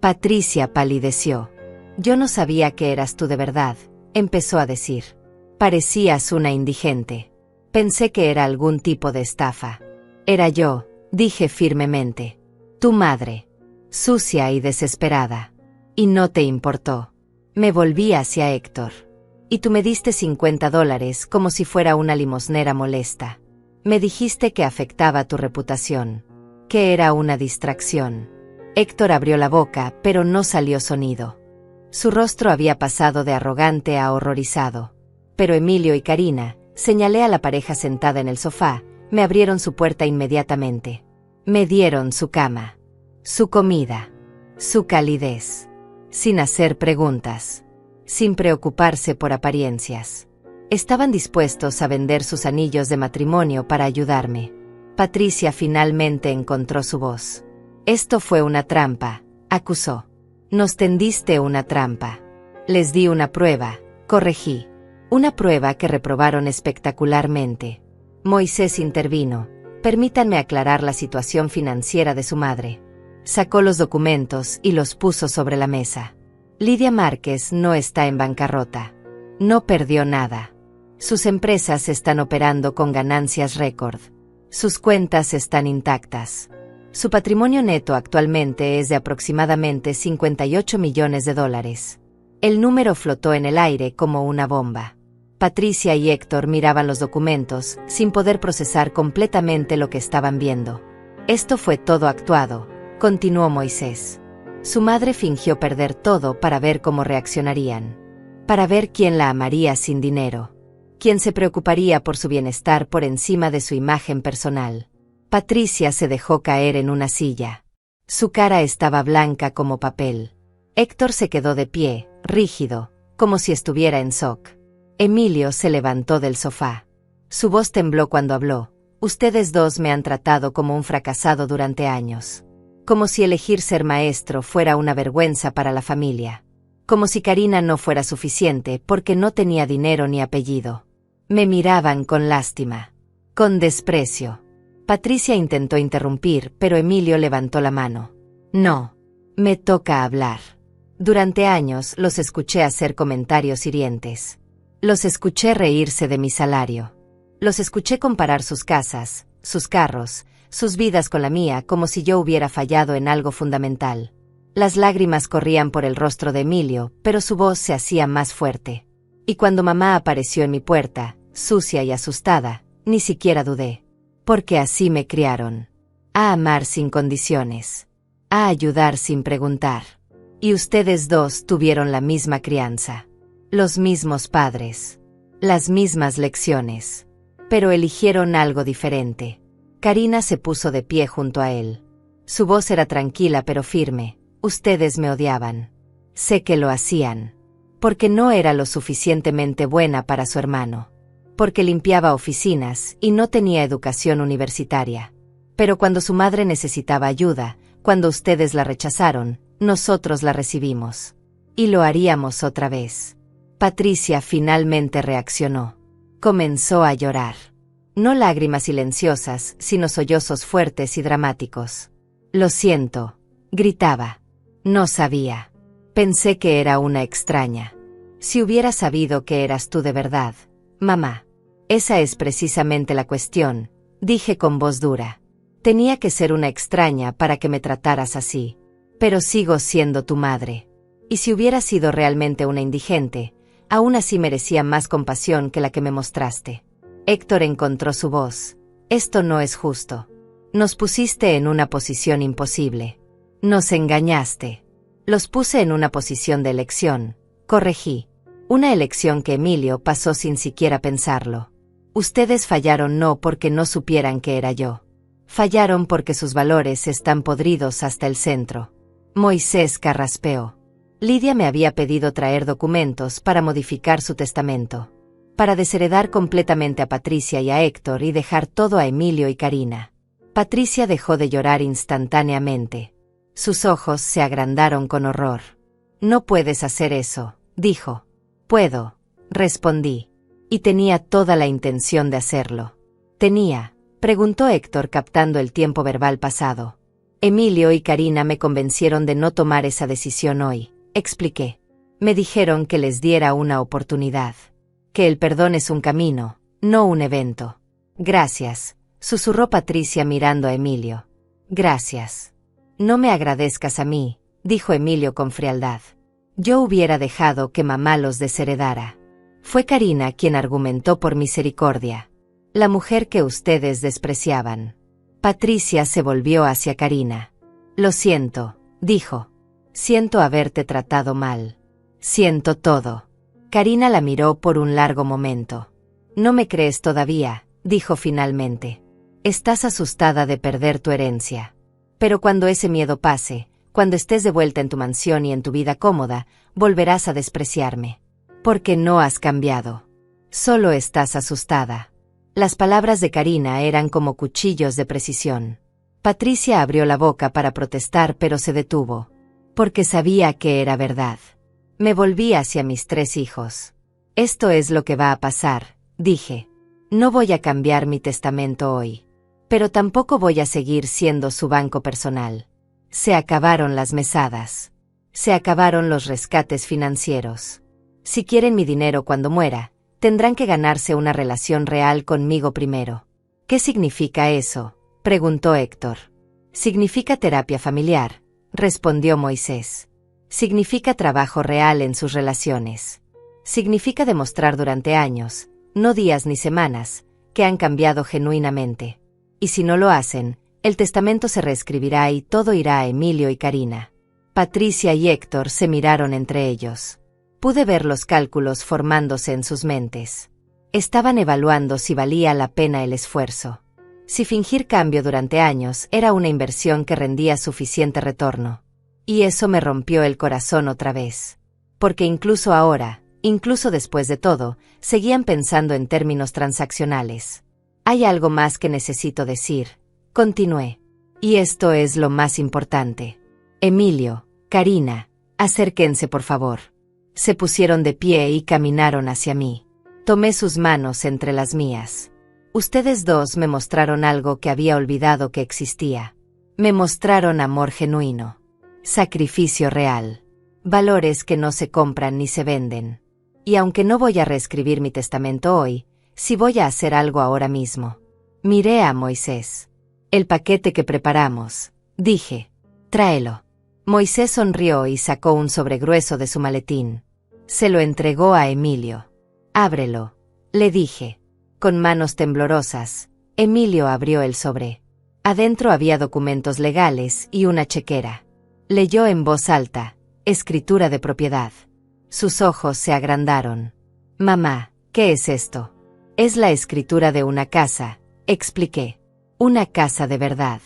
Patricia palideció. Yo no sabía que eras tú de verdad, empezó a decir. Parecías una indigente. Pensé que era algún tipo de estafa. Era yo, dije firmemente. Tu madre. Sucia y desesperada. Y no te importó. Me volví hacia Héctor. Y tú me diste $50 como si fuera una limosnera molesta. Me dijiste que afectaba tu reputación. Que era una distracción. Héctor abrió la boca, pero no salió sonido. Su rostro había pasado de arrogante a horrorizado. Pero Emilio y Karina, señalé a la pareja sentada en el sofá, me abrieron su puerta inmediatamente. Me dieron su cama, su comida, su calidez, sin hacer preguntas, sin preocuparse por apariencias. Estaban dispuestos a vender sus anillos de matrimonio para ayudarme. Patricia finalmente encontró su voz. Esto fue una trampa, acusó. Nos tendiste una trampa. Les di una prueba, corregí. Una prueba que reprobaron espectacularmente. Moisés intervino. Permítanme aclarar la situación financiera de su madre. Sacó los documentos y los puso sobre la mesa. Lidia Márquez no está en bancarrota. No perdió nada. Sus empresas están operando con ganancias récord. Sus cuentas están intactas. Su patrimonio neto actualmente es de aproximadamente $58 millones. El número flotó en el aire como una bomba. Patricia y Héctor miraban los documentos, sin poder procesar completamente lo que estaban viendo. Esto fue todo actuado, continuó Moisés. Su madre fingió perder todo para ver cómo reaccionarían. Para ver quién la amaría sin dinero. Quién se preocuparía por su bienestar por encima de su imagen personal. Patricia se dejó caer en una silla. Su cara estaba blanca como papel. Héctor se quedó de pie, rígido, como si estuviera en shock. Emilio se levantó del sofá. Su voz tembló cuando habló, Ustedes dos me han tratado como un fracasado durante años. Como si elegir ser maestro fuera una vergüenza para la familia. Como si Karina no fuera suficiente porque no tenía dinero ni apellido. Me miraban con lástima. Con desprecio. Patricia intentó interrumpir, pero Emilio levantó la mano. No. Me toca hablar. Durante años los escuché hacer comentarios hirientes. Los escuché reírse de mi salario. Los escuché comparar sus casas, sus carros, sus vidas con la mía como si yo hubiera fallado en algo fundamental. Las lágrimas corrían por el rostro de Emilio, pero su voz se hacía más fuerte. Y cuando mamá apareció en mi puerta, sucia y asustada, ni siquiera dudé. Porque así me criaron. A amar sin condiciones. A ayudar sin preguntar. Y ustedes dos tuvieron la misma crianza. Los mismos padres. Las mismas lecciones. Pero eligieron algo diferente. Karina se puso de pie junto a él. Su voz era tranquila pero firme. Ustedes me odiaban. Sé que lo hacían. Porque no era lo suficientemente buena para su hermano. Porque limpiaba oficinas y no tenía educación universitaria. Pero cuando su madre necesitaba ayuda, cuando ustedes la rechazaron, nosotros la recibimos. Y lo haríamos otra vez. Patricia finalmente reaccionó. Comenzó a llorar. No lágrimas silenciosas, sino sollozos fuertes y dramáticos. Lo siento, gritaba. No sabía. Pensé que era una extraña. Si hubiera sabido que eras tú de verdad, mamá. Esa es precisamente la cuestión, dije con voz dura. Tenía que ser una extraña para que me trataras así. Pero sigo siendo tu madre. Y si hubiera sido realmente una indigente, aún así merecía más compasión que la que me mostraste. Héctor encontró su voz. Esto no es justo. Nos pusiste en una posición imposible. Nos engañaste. Los puse en una posición de elección, corregí. Una elección que Emilio pasó sin siquiera pensarlo. Ustedes fallaron no porque no supieran que era yo. Fallaron porque sus valores están podridos hasta el centro. Moisés carraspeó. Lidia me había pedido traer documentos para modificar su testamento. Para desheredar completamente a Patricia y a Héctor y dejar todo a Emilio y Karina. Patricia dejó de llorar instantáneamente. Sus ojos se agrandaron con horror. No puedes hacer eso, dijo. Puedo, respondí. Y tenía toda la intención de hacerlo. ¿Tenía? Preguntó Héctor captando el tiempo verbal pasado. Emilio y Karina me convencieron de no tomar esa decisión hoy, expliqué. Me dijeron que les diera una oportunidad. Que el perdón es un camino, no un evento. Gracias, susurró Patricia mirando a Emilio. Gracias. No me agradezcas a mí, dijo Emilio con frialdad. Yo hubiera dejado que mamá los desheredara. Fue Karina quien argumentó por misericordia. La mujer que ustedes despreciaban. Patricia se volvió hacia Karina. Lo siento, dijo. Siento haberte tratado mal. Siento todo. Karina la miró por un largo momento. No me crees todavía, dijo finalmente. Estás asustada de perder tu herencia. Pero cuando ese miedo pase, cuando estés de vuelta en tu mansión y en tu vida cómoda, volverás a despreciarme. Porque no has cambiado. Solo estás asustada. Las palabras de Karina eran como cuchillos de precisión. Patricia abrió la boca para protestar pero se detuvo. Porque sabía que era verdad. Me volví hacia mis 3 hijos. Esto es lo que va a pasar, dije. No voy a cambiar mi testamento hoy. Pero tampoco voy a seguir siendo su banco personal. Se acabaron las mesadas. Se acabaron los rescates financieros. Si quieren mi dinero cuando muera, tendrán que ganarse una relación real conmigo primero. ¿Qué significa eso?, preguntó Héctor. Significa terapia familiar, respondió Moisés. Significa trabajo real en sus relaciones. Significa demostrar durante años, no días ni semanas, que han cambiado genuinamente. Y si no lo hacen, el testamento se reescribirá y todo irá a Emilio y Karina. Patricia y Héctor se miraron entre ellos. Pude ver los cálculos formándose en sus mentes. Estaban evaluando si valía la pena el esfuerzo. Si fingir cambio durante años era una inversión que rendía suficiente retorno. Y eso me rompió el corazón otra vez. Porque incluso ahora, incluso después de todo, seguían pensando en términos transaccionales. Hay algo más que necesito decir, continué. Y esto es lo más importante. Emilio, Karina, acérquense por favor. Se pusieron de pie y caminaron hacia mí. Tomé sus manos entre las mías. Ustedes dos me mostraron algo que había olvidado que existía. Me mostraron amor genuino. Sacrificio real. Valores que no se compran ni se venden. Y aunque no voy a reescribir mi testamento hoy, sí voy a hacer algo ahora mismo. Miré a Moisés. El paquete que preparamos, dije. Tráelo. Moisés sonrió y sacó un sobre grueso de su maletín. Se lo entregó a Emilio. Ábrelo, le dije. Con manos temblorosas, Emilio abrió el sobre. Adentro había documentos legales y una chequera. Leyó en voz alta, escritura de propiedad. Sus ojos se agrandaron. Mamá, ¿qué es esto? Es la escritura de una casa, expliqué. Una casa de verdad.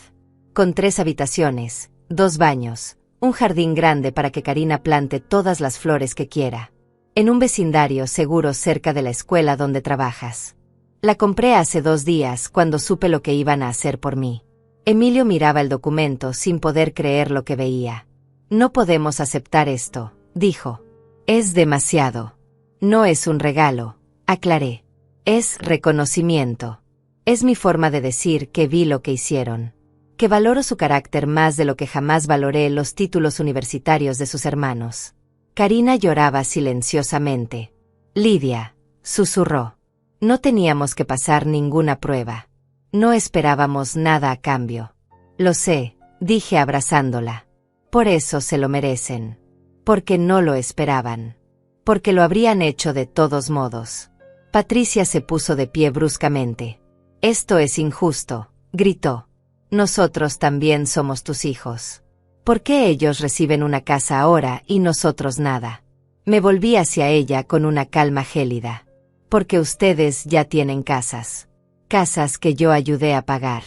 Con 3 habitaciones, 2 baños, un jardín grande para que Karina plante todas las flores que quiera. En un vecindario seguro cerca de la escuela donde trabajas. La compré hace 2 días cuando supe lo que iban a hacer por mí. Emilio miraba el documento sin poder creer lo que veía. No podemos aceptar esto, dijo. Es demasiado. No es un regalo, aclaré. Es reconocimiento. Es mi forma de decir que vi lo que hicieron. Que valoro su carácter más de lo que jamás valoré los títulos universitarios de sus hermanos. Karina lloraba silenciosamente. Lidia, susurró. No teníamos que pasar ninguna prueba. No esperábamos nada a cambio. Lo sé, dije abrazándola. Por eso se lo merecen. Porque no lo esperaban. Porque lo habrían hecho de todos modos. Patricia se puso de pie bruscamente. Esto es injusto, gritó. Nosotros también somos tus hijos. ¿Por qué ellos reciben una casa ahora y nosotros nada? Me volví hacia ella con una calma gélida. Porque ustedes ya tienen casas. Casas que yo ayudé a pagar.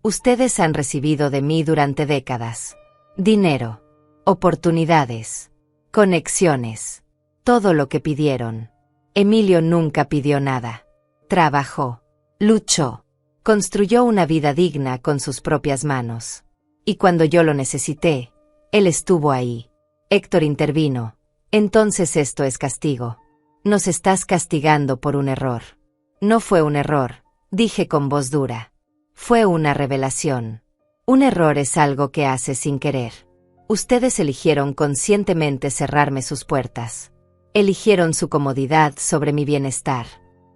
Ustedes han recibido de mí durante décadas. Dinero. Oportunidades. Conexiones. Todo lo que pidieron. Emilio nunca pidió nada. Trabajó. Luchó. Construyó una vida digna con sus propias manos. Y cuando yo lo necesité, él estuvo ahí. Héctor intervino. Entonces esto es castigo. Nos estás castigando por un error. No fue un error, dije con voz dura. Fue una revelación. Un error es algo que haces sin querer. Ustedes eligieron conscientemente cerrarme sus puertas. Eligieron su comodidad sobre mi bienestar.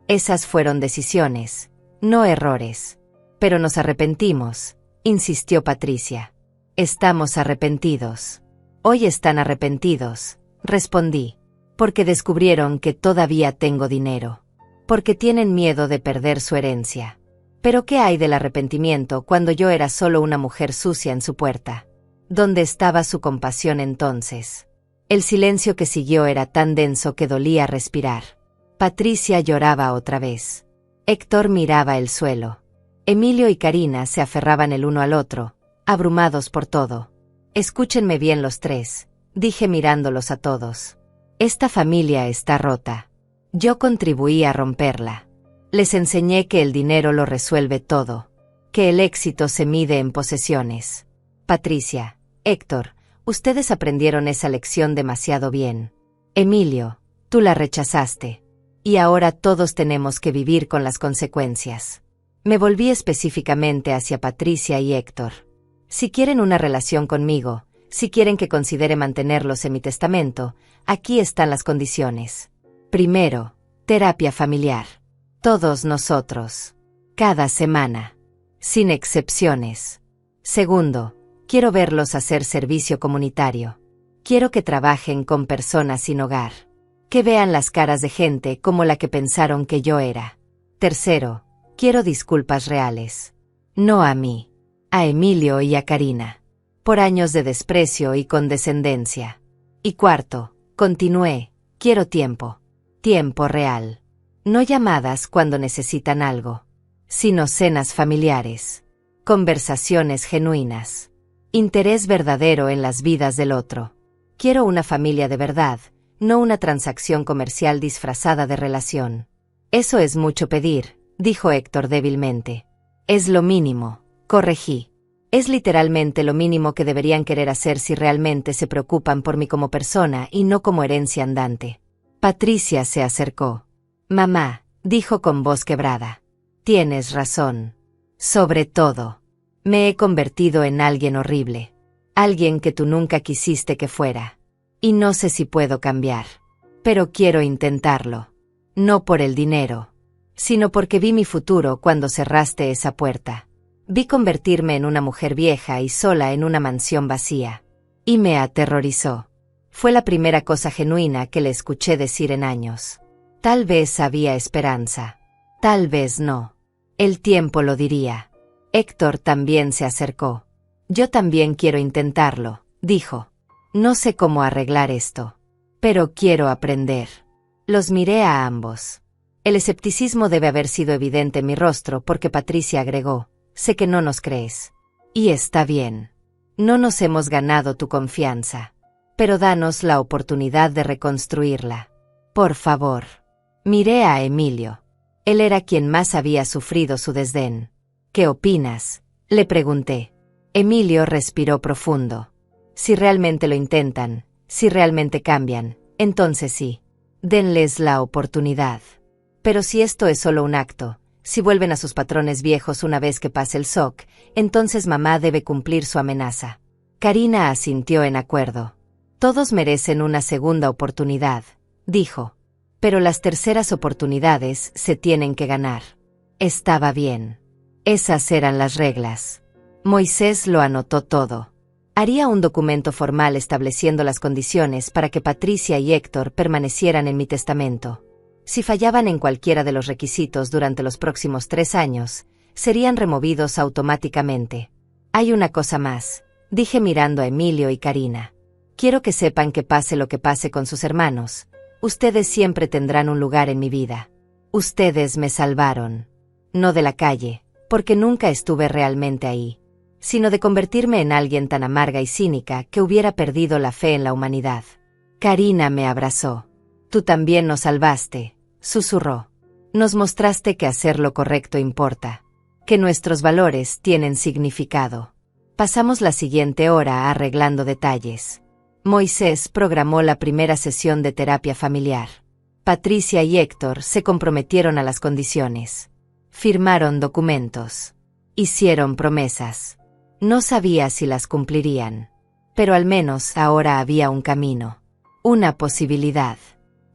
Esas fueron decisiones, no errores. Pero nos arrepentimos, insistió Patricia. Estamos arrepentidos. Hoy están arrepentidos, respondí. Porque descubrieron que todavía tengo dinero. Porque tienen miedo de perder su herencia. Pero ¿qué hay del arrepentimiento cuando yo era solo una mujer sucia en su puerta? ¿Dónde estaba su compasión entonces? El silencio que siguió era tan denso que dolía respirar. Patricia lloraba otra vez. Héctor miraba el suelo. Emilio y Karina se aferraban el uno al otro, abrumados por todo. Escúchenme bien los tres, dije mirándolos a todos. Esta familia está rota. Yo contribuí a romperla. Les enseñé que el dinero lo resuelve todo, que el éxito se mide en posesiones. Patricia, Héctor, ustedes aprendieron esa lección demasiado bien. Emilio, tú la rechazaste. Y ahora todos tenemos que vivir con las consecuencias. Me volví específicamente hacia Patricia y Héctor. Si quieren una relación conmigo, si quieren que considere mantenerlos en mi testamento, aquí están las condiciones. Primero, terapia familiar. Todos nosotros. Cada semana. Sin excepciones. Segundo, quiero verlos hacer servicio comunitario. Quiero que trabajen con personas sin hogar. Que vean las caras de gente como la que pensaron que yo era. Tercero, quiero disculpas reales. No a mí. A Emilio y a Karina. Por años de desprecio y condescendencia. Y cuarto, continué, quiero tiempo. Tiempo real. No llamadas cuando necesitan algo. Sino cenas familiares. Conversaciones genuinas. Interés verdadero en las vidas del otro. Quiero una familia de verdad, no una transacción comercial disfrazada de relación. Eso es mucho pedir, dijo Héctor débilmente. Es lo mínimo, corregí. Es literalmente lo mínimo que deberían querer hacer si realmente se preocupan por mí como persona y no como herencia andante. Patricia se acercó. Mamá, dijo con voz quebrada. Tienes razón. Sobre todo, me he convertido en alguien horrible. Alguien que tú nunca quisiste que fuera. Y no sé si puedo cambiar. Pero quiero intentarlo. No por el dinero, sino porque vi mi futuro cuando cerraste esa puerta. Vi convertirme en una mujer vieja y sola en una mansión vacía. Y me aterrorizó. Fue la primera cosa genuina que le escuché decir en años. Tal vez había esperanza. Tal vez no. El tiempo lo diría. Héctor también se acercó. Yo también quiero intentarlo, dijo. No sé cómo arreglar esto. Pero quiero aprender. Los miré a ambos. El escepticismo debe haber sido evidente en mi rostro porque Patricia agregó. Sé que no nos crees. Y está bien. No nos hemos ganado tu confianza. Pero danos la oportunidad de reconstruirla. Por favor. Miré a Emilio. Él era quien más había sufrido su desdén. ¿Qué opinas?, le pregunté. Emilio respiró profundo. Si realmente lo intentan, si realmente cambian, entonces sí. Denles la oportunidad. Pero si esto es solo un acto, si vuelven a sus patrones viejos una vez que pase el shock, entonces mamá debe cumplir su amenaza. Karina asintió en acuerdo. Todos merecen una segunda oportunidad, dijo. Pero las terceras oportunidades se tienen que ganar. Estaba bien. Esas eran las reglas. Moisés lo anotó todo. Haría un documento formal estableciendo las condiciones para que Patricia y Héctor permanecieran en mi testamento. Si fallaban en cualquiera de los requisitos durante los próximos 3 años, serían removidos automáticamente. Hay una cosa más, dije mirando a Emilio y Karina. Quiero que sepan que pase lo que pase con sus hermanos, ustedes siempre tendrán un lugar en mi vida. Ustedes me salvaron. No de la calle, porque nunca estuve realmente ahí, sino de convertirme en alguien tan amarga y cínica que hubiera perdido la fe en la humanidad. Karina me abrazó. Tú también nos salvaste, susurró. Nos mostraste que hacer lo correcto importa, que nuestros valores tienen significado. Pasamos la siguiente hora arreglando detalles. Moisés programó la primera sesión de terapia familiar. Patricia y Héctor se comprometieron a las condiciones. Firmaron documentos. Hicieron promesas. No sabía si las cumplirían. Pero al menos ahora había un camino. Una posibilidad.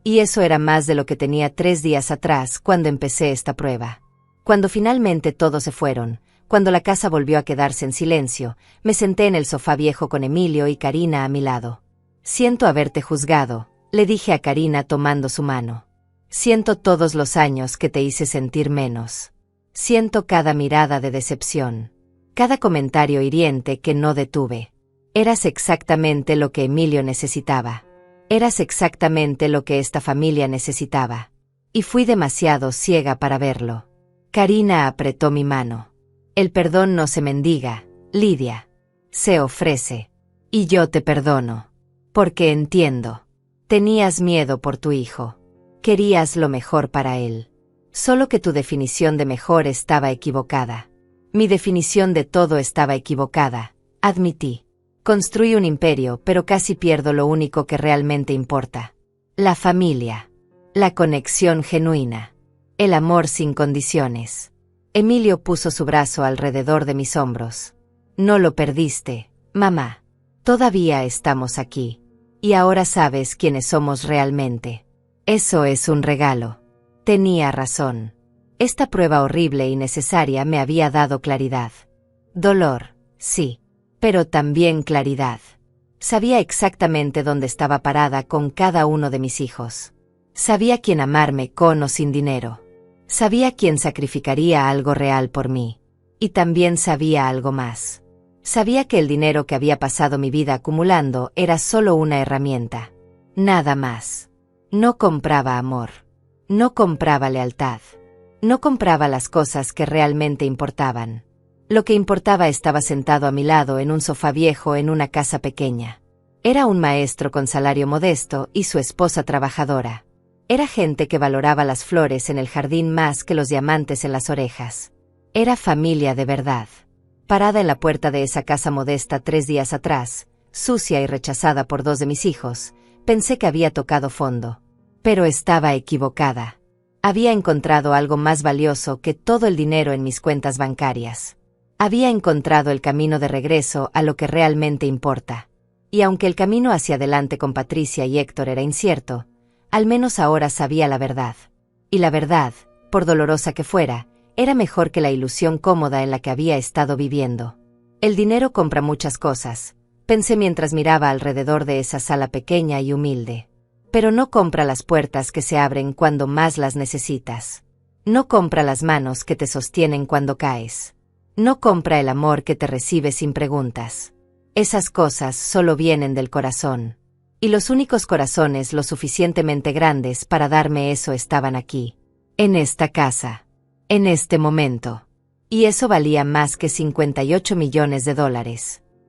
Y eso era más de lo que tenía 3 días atrás cuando empecé esta prueba. Cuando finalmente todos se fueron, cuando la casa volvió a quedarse en silencio, me senté en el sofá viejo con Emilio y Karina a mi lado. Siento haberte juzgado, le dije a Karina tomando su mano. Siento todos los años que te hice sentir menos. Siento cada mirada de decepción. Cada comentario hiriente que no detuve. Eras exactamente lo que Emilio necesitaba. Eras exactamente lo que esta familia necesitaba. Y fui demasiado ciega para verlo. Karina apretó mi mano. El perdón no se mendiga, Lidia. Se ofrece. Y yo te perdono. Porque entiendo. Tenías miedo por tu hijo. Querías lo mejor para él. Solo que tu definición de mejor estaba equivocada. Mi definición de todo estaba equivocada, admití. Construí un imperio, pero casi pierdo lo único que realmente importa. La familia. La conexión genuina. El amor sin condiciones. Emilio puso su brazo alrededor de mis hombros. No lo perdiste, mamá. Todavía estamos aquí. Y ahora sabes quiénes somos realmente. Eso es un regalo. Tenía razón. Esta prueba horrible y necesaria me había dado claridad. Dolor, sí. Pero también claridad. Sabía exactamente dónde estaba parada con cada uno de mis hijos. Sabía quién amarme con o sin dinero. Sabía quién sacrificaría algo real por mí. Y también sabía algo más. Sabía que el dinero que había pasado mi vida acumulando era solo una herramienta. Nada más. No compraba amor. No compraba lealtad. No compraba las cosas que realmente importaban. Lo que importaba estaba sentado a mi lado en un sofá viejo en una casa pequeña. Era un maestro con salario modesto y su esposa trabajadora. Era gente que valoraba las flores en el jardín más que los diamantes en las orejas. Era familia de verdad. Parada en la puerta de esa casa modesta 3 días atrás, sucia y rechazada por 2 de mis hijos, pensé que había tocado fondo. Pero estaba equivocada. Había encontrado algo más valioso que todo el dinero en mis cuentas bancarias. Había encontrado el camino de regreso a lo que realmente importa. Y aunque el camino hacia adelante con Patricia y Héctor era incierto, al menos ahora sabía la verdad. Y la verdad, por dolorosa que fuera, era mejor que la ilusión cómoda en la que había estado viviendo. El dinero compra muchas cosas, pensé mientras miraba alrededor de esa sala pequeña y humilde. Pero no compra las puertas que se abren cuando más las necesitas. No compra las manos que te sostienen cuando caes. No compra el amor que te recibe sin preguntas. Esas cosas solo vienen del corazón. Y los únicos corazones lo suficientemente grandes para darme eso estaban aquí. En esta casa. En este momento. Y eso valía más que $58 millones.